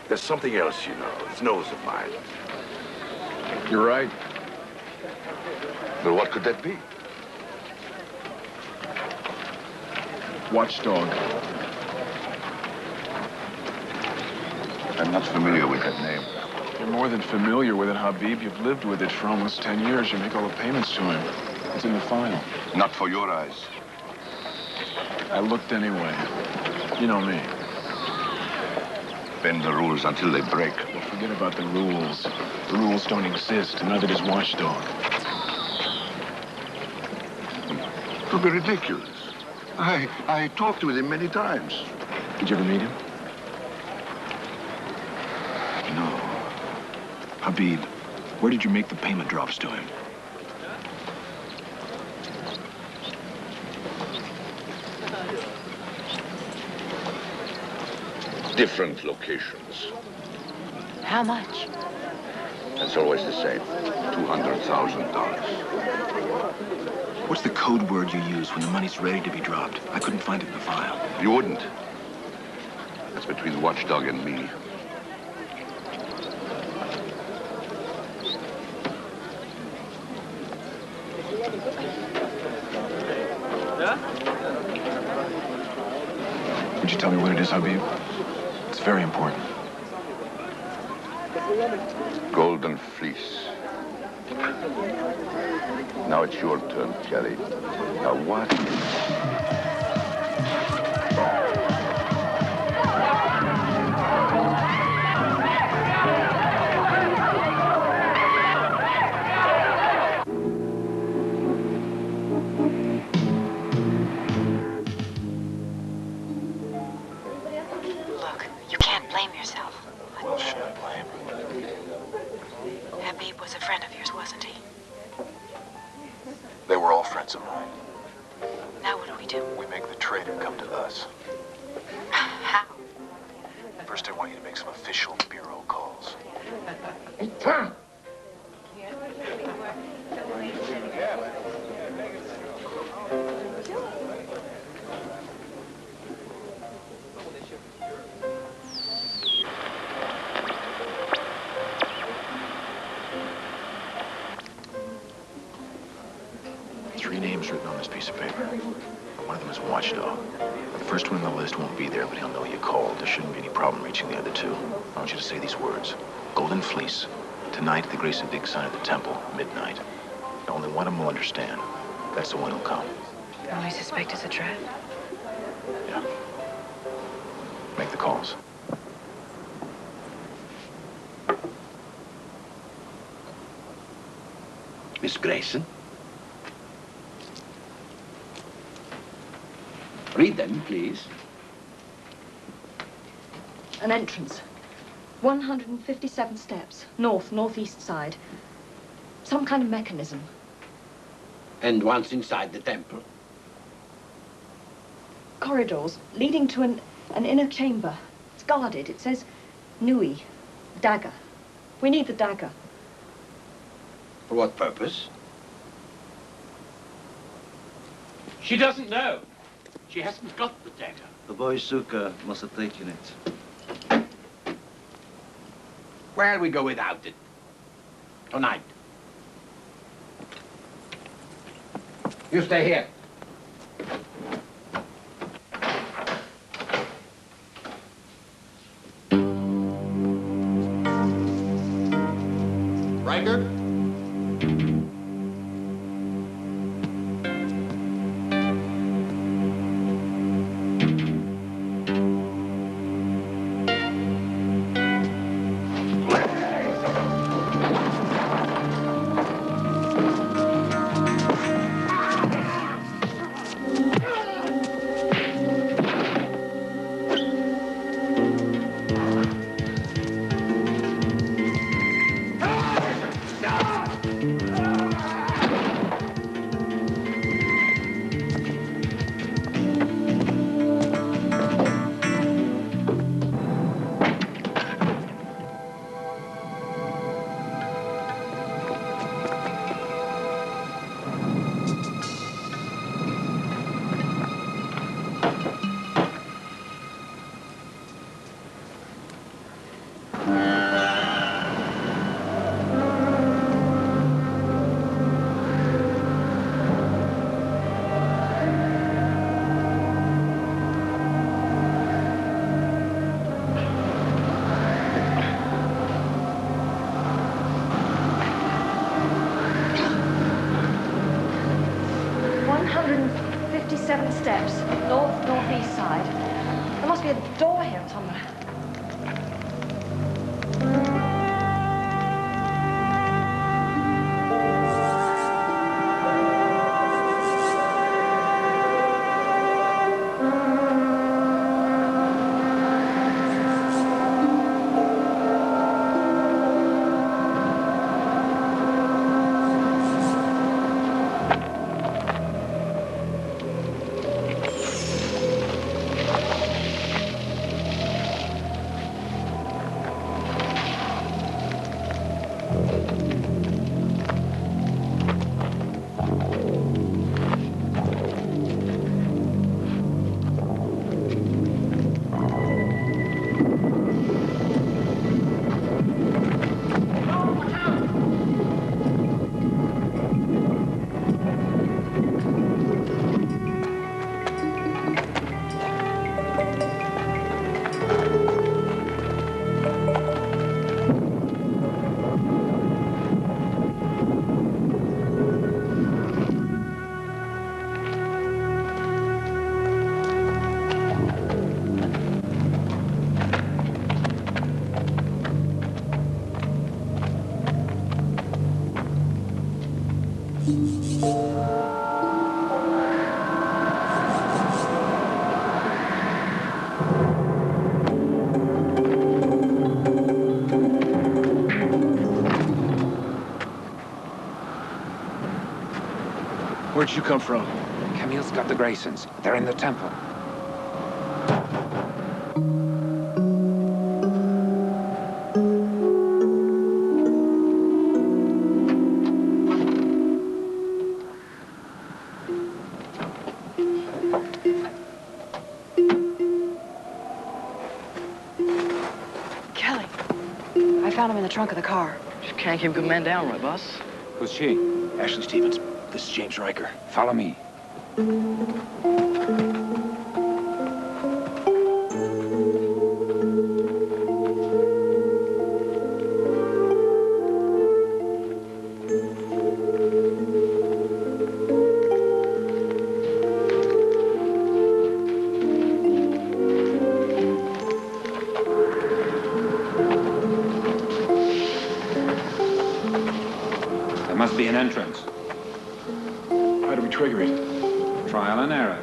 There's something else you know. It's nose of mine. You're right. But what could that be? Watchdog. I'm not familiar with that name. You're more than familiar with it, Habib. You've lived with it for almost 10 years. You make all the payments to him. It's in the file. Not for your eyes. I looked anyway. You know me. Bend the rules until they break. Well, forget about the rules. The rules don't exist, and neither does Watchdog. Don't be ridiculous. I talked with him many times. Did you ever meet him? No. Habib, where did you make the payment drops to him? Different locations. How much? It's always the same. $200,000. What's the code word you use when the money's ready to be dropped? I couldn't find it in the file. You wouldn't. That's between the Watchdog and me. Would you tell me what it is, Habib? It's very important. Golden Fleece. Now it's your turn, Kelly. Now what? Look, you can't blame yourself. Who else should I blame? Habib was a friend of yours, wasn't he? They were all friends of mine. Now what do we do? We make the traitor come to us. How? First, I want you to make some official bureau calls. Three names written on this piece of paper. One of them is Watchdog. The first one on the list won't be there, but he'll know you called. There shouldn't be any problem reaching the other two. I want you to say these words. Golden Fleece. Tonight at the Grace of Big Sign at the temple, midnight. Now, only one of them will understand. That's the one who'll come. All I suspect is a trap. Yeah. Make the calls. Miss Grayson? Read them, please. An entrance. 157 steps. Northeast side. Some kind of mechanism. And once inside the temple. Corridors leading to an inner chamber. It's guarded. It says Nui. Dagger. We need the dagger. For what purpose? She doesn't know. She hasn't got the dagger. The boy Suka must have taken it. Where'll we go without it? Tonight. You stay here. Riker? steps, northeast side. There must be a door here somewhere. Where'd you come from? Camille's got the Graysons. They're in the temple. Kelly, I found him in the trunk of the car. You can't keep good men down, right, boss? Who's she? Ashley Stevens. This is James Riker. Follow me. There must be an entrance. How do we trigger it? Trial and error.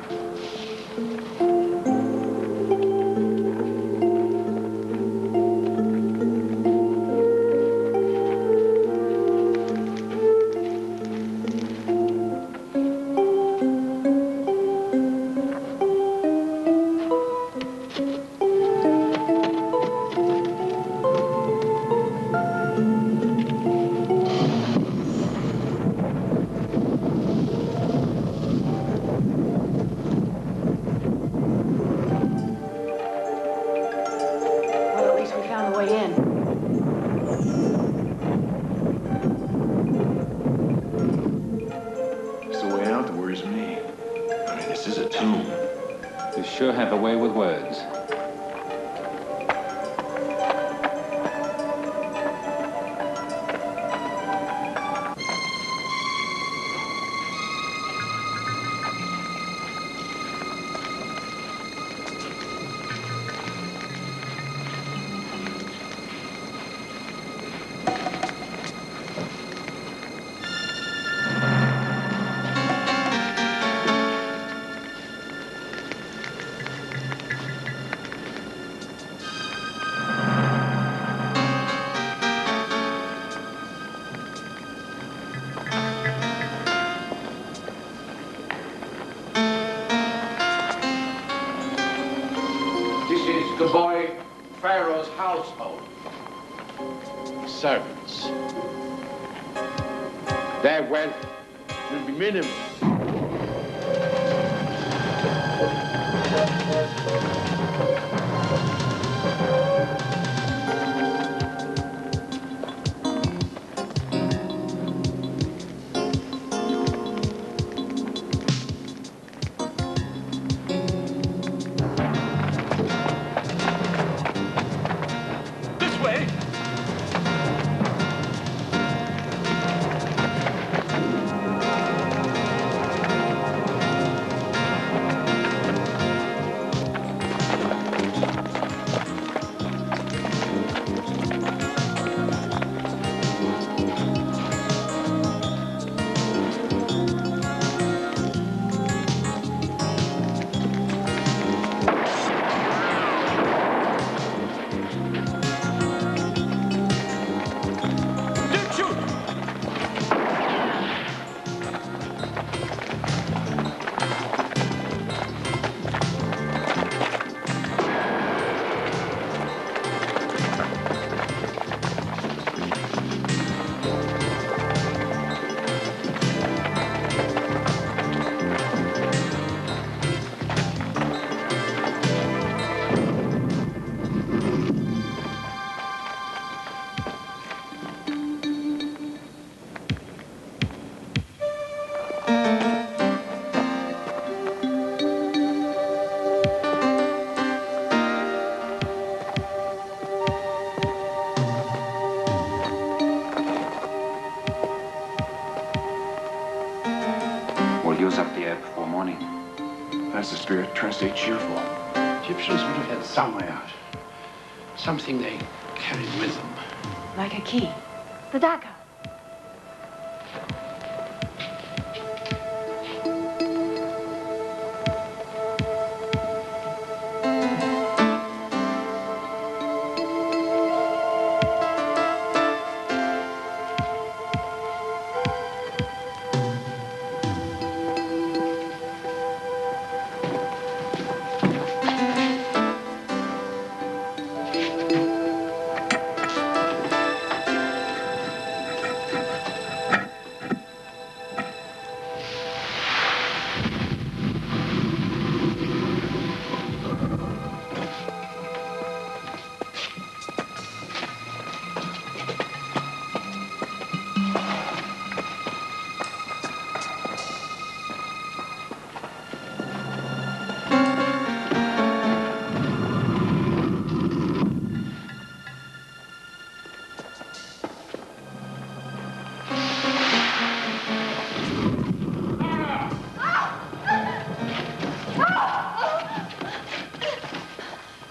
Well, at least we found the way in. It's the way out that worries me. I mean, this is a tomb. You sure have a way with words. This is the boy Pharaoh's household. Servants. Their wealth will be minimal. This way! use up the air before morning. That's the spirit. Try to stay cheerful. Egyptians would have had some way out. Something they carried with them. Like a key. The dagger.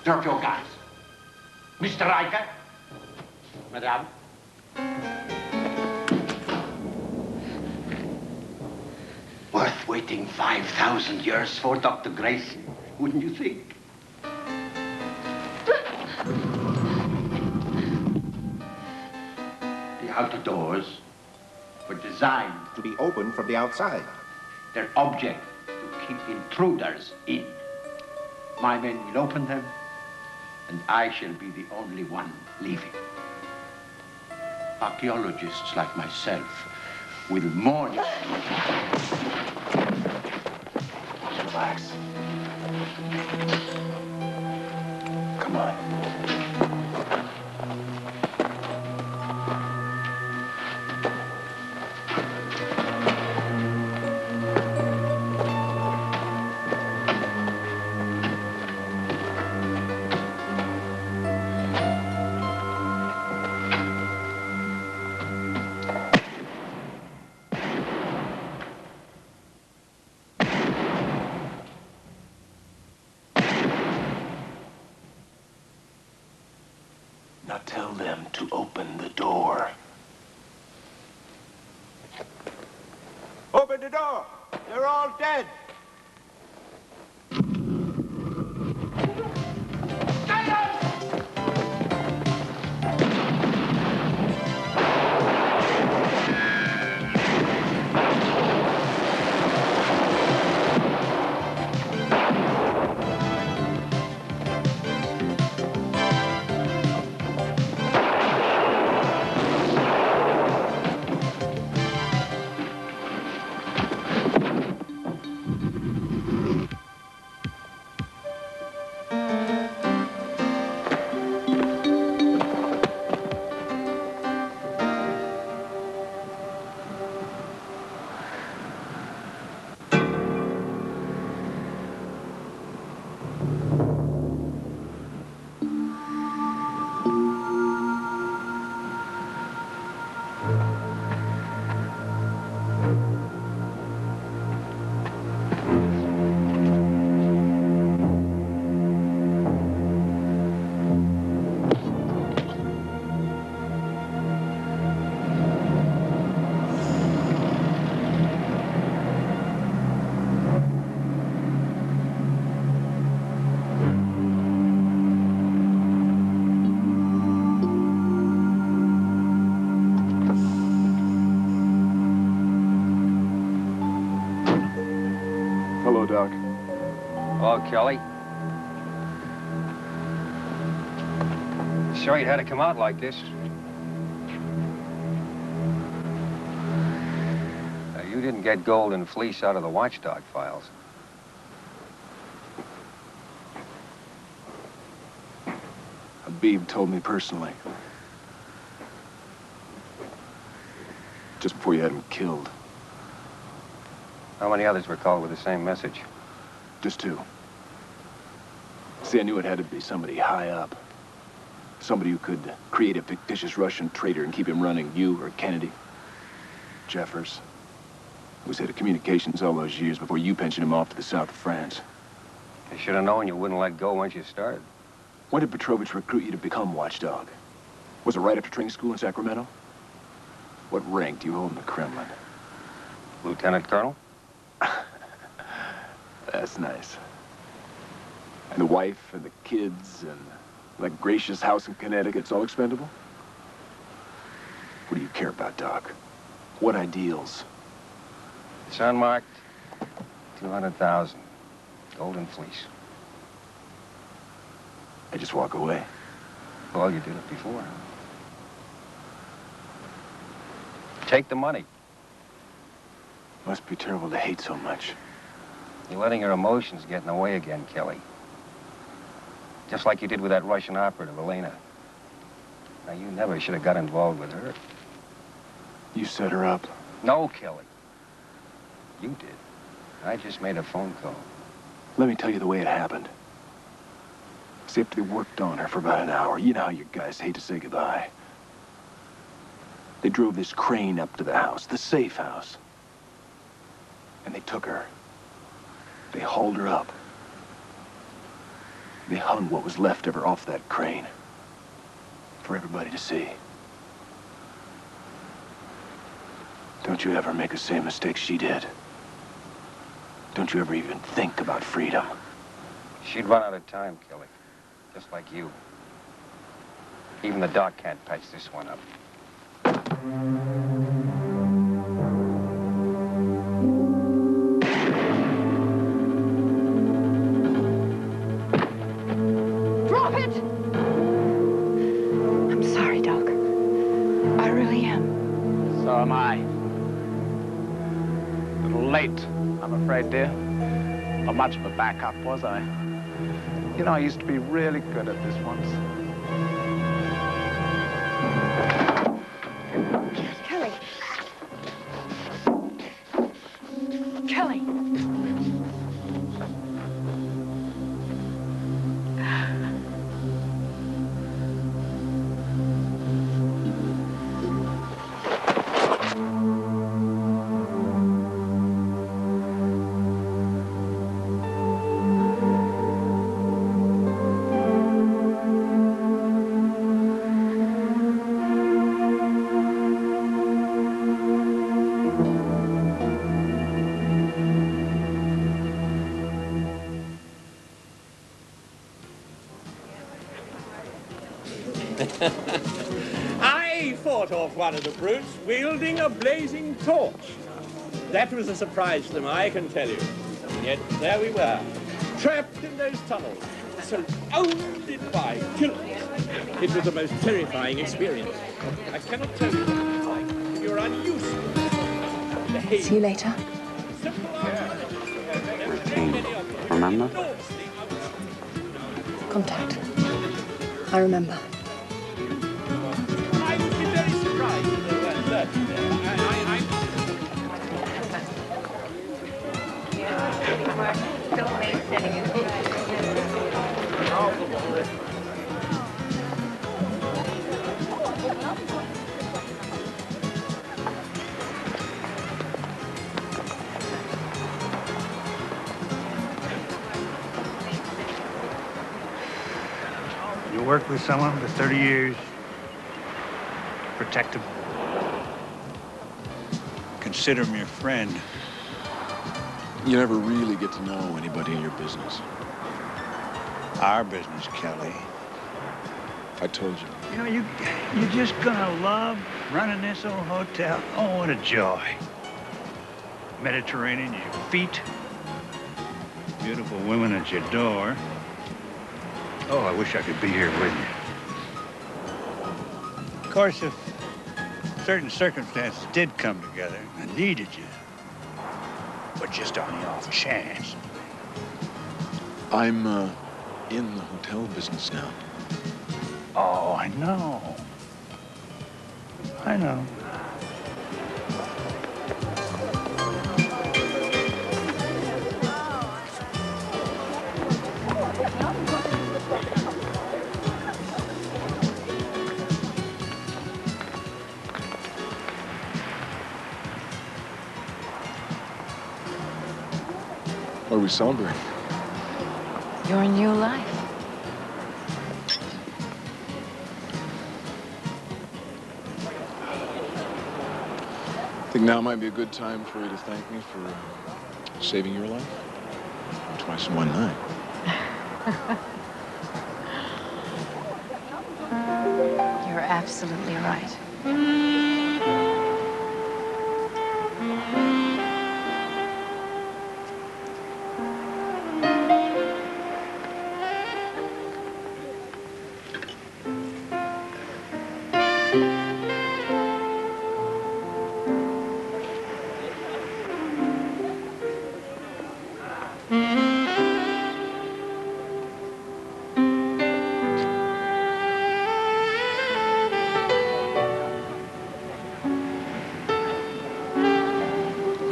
Drop your guns. Mr. Riker? Madame? Worth waiting 5,000 years for, Dr. Grayson, wouldn't you think? The outer doors were designed to be opened from the outside. Their object to keep intruders in. My men will open them, and I shall be the only one leaving. Archaeologists like myself will mourn. Relax. Come on. Now tell them to open the door. Open the door! They're all dead! Hello, Doc. Hello, Kelly. Sorry it had to come out like this. You didn't get gold and fleece out of the watchdog files. Habib told me personally. Just before you had him killed. How many others were called with the same message? Just two. See, I knew it had to be somebody high up. Somebody who could create a fictitious Russian traitor and keep him running. You or Kennedy. Jeffers. was head of communications all those years before you pensioned him off to the south of France. I should have known you wouldn't let go once you started. When did Petrovich recruit you to become watchdog? Was it right after training school in Sacramento? What rank do you hold in the Kremlin? Lieutenant Colonel? That's nice. And the wife and the kids and that gracious house in Connecticut's all expendable? What do you care about, Doc? What ideals? It's unmarked. 200,000. Golden fleece. I just walk away. Well, you did it before. Take the money. Must be terrible to hate so much. You're letting your emotions get in the way again, Kelly. Just like you did with that Russian operative, Elena. Now, you never should have got involved with her. You set her up. No, Kelly. You did. I just made a phone call. Let me tell you the way it happened. See, after they worked on her for about an hour, you know how you guys hate to say goodbye. They drove this crane up to the house, the safe house. And they took her. They hauled her up. They hung what was left of her off that crane for everybody to see. Don't you ever make the same mistake she did. Don't you ever even think about freedom. She'd run out of time, Kelly. Just like you. Even the doc can't patch this one up. Drop it! I'm sorry, Doc. I really am. So am I. A little late, I'm afraid, dear. Not much of a backup, was I? You know, I used to be really good at this once. Kelly. Kelly. I fought off one of the brutes wielding a blazing torch. That was a surprise to them, I can tell you. Yet there we were, trapped in those tunnels, surrounded by killers. It was the most terrifying experience. I cannot tell you what it's like. You're unused to it. See you later. Remember? Contact. I remember. I would be very surprised if they weren't lurking there. You work with someone for 30 years, protect them, consider him your friend. You never really get to know anybody in your business. Our business, Kelly. I told you. You know, you're just gonna love running this old hotel. Oh, what a joy. Mediterranean, your feet. Beautiful women at your door. Oh, I wish I could be here with you. Of course, if certain circumstances did come together and needed you, but just on the off chance. I'm, in the hotel business now. Oh, I know. I know. What are we celebrating? Your new life. I think now might be a good time for you to thank me for saving your life. Twice in one night. You're absolutely right.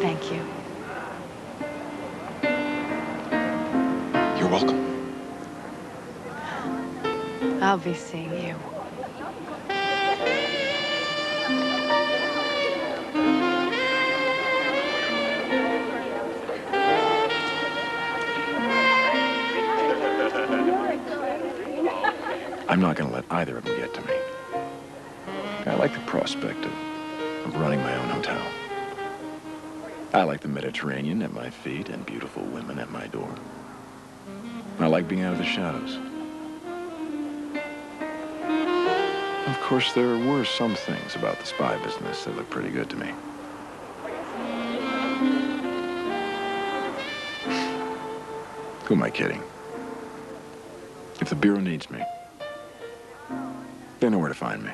Thank you. You're welcome. I'll be seeing you. I'm not going to let either of them get to me. I like the prospect of running my own hotel. I like the Mediterranean at my feet and beautiful women at my door. I like being out of the shadows. Of course, there were some things about the spy business that looked pretty good to me. Who am I kidding? If the Bureau needs me, they know where to find me.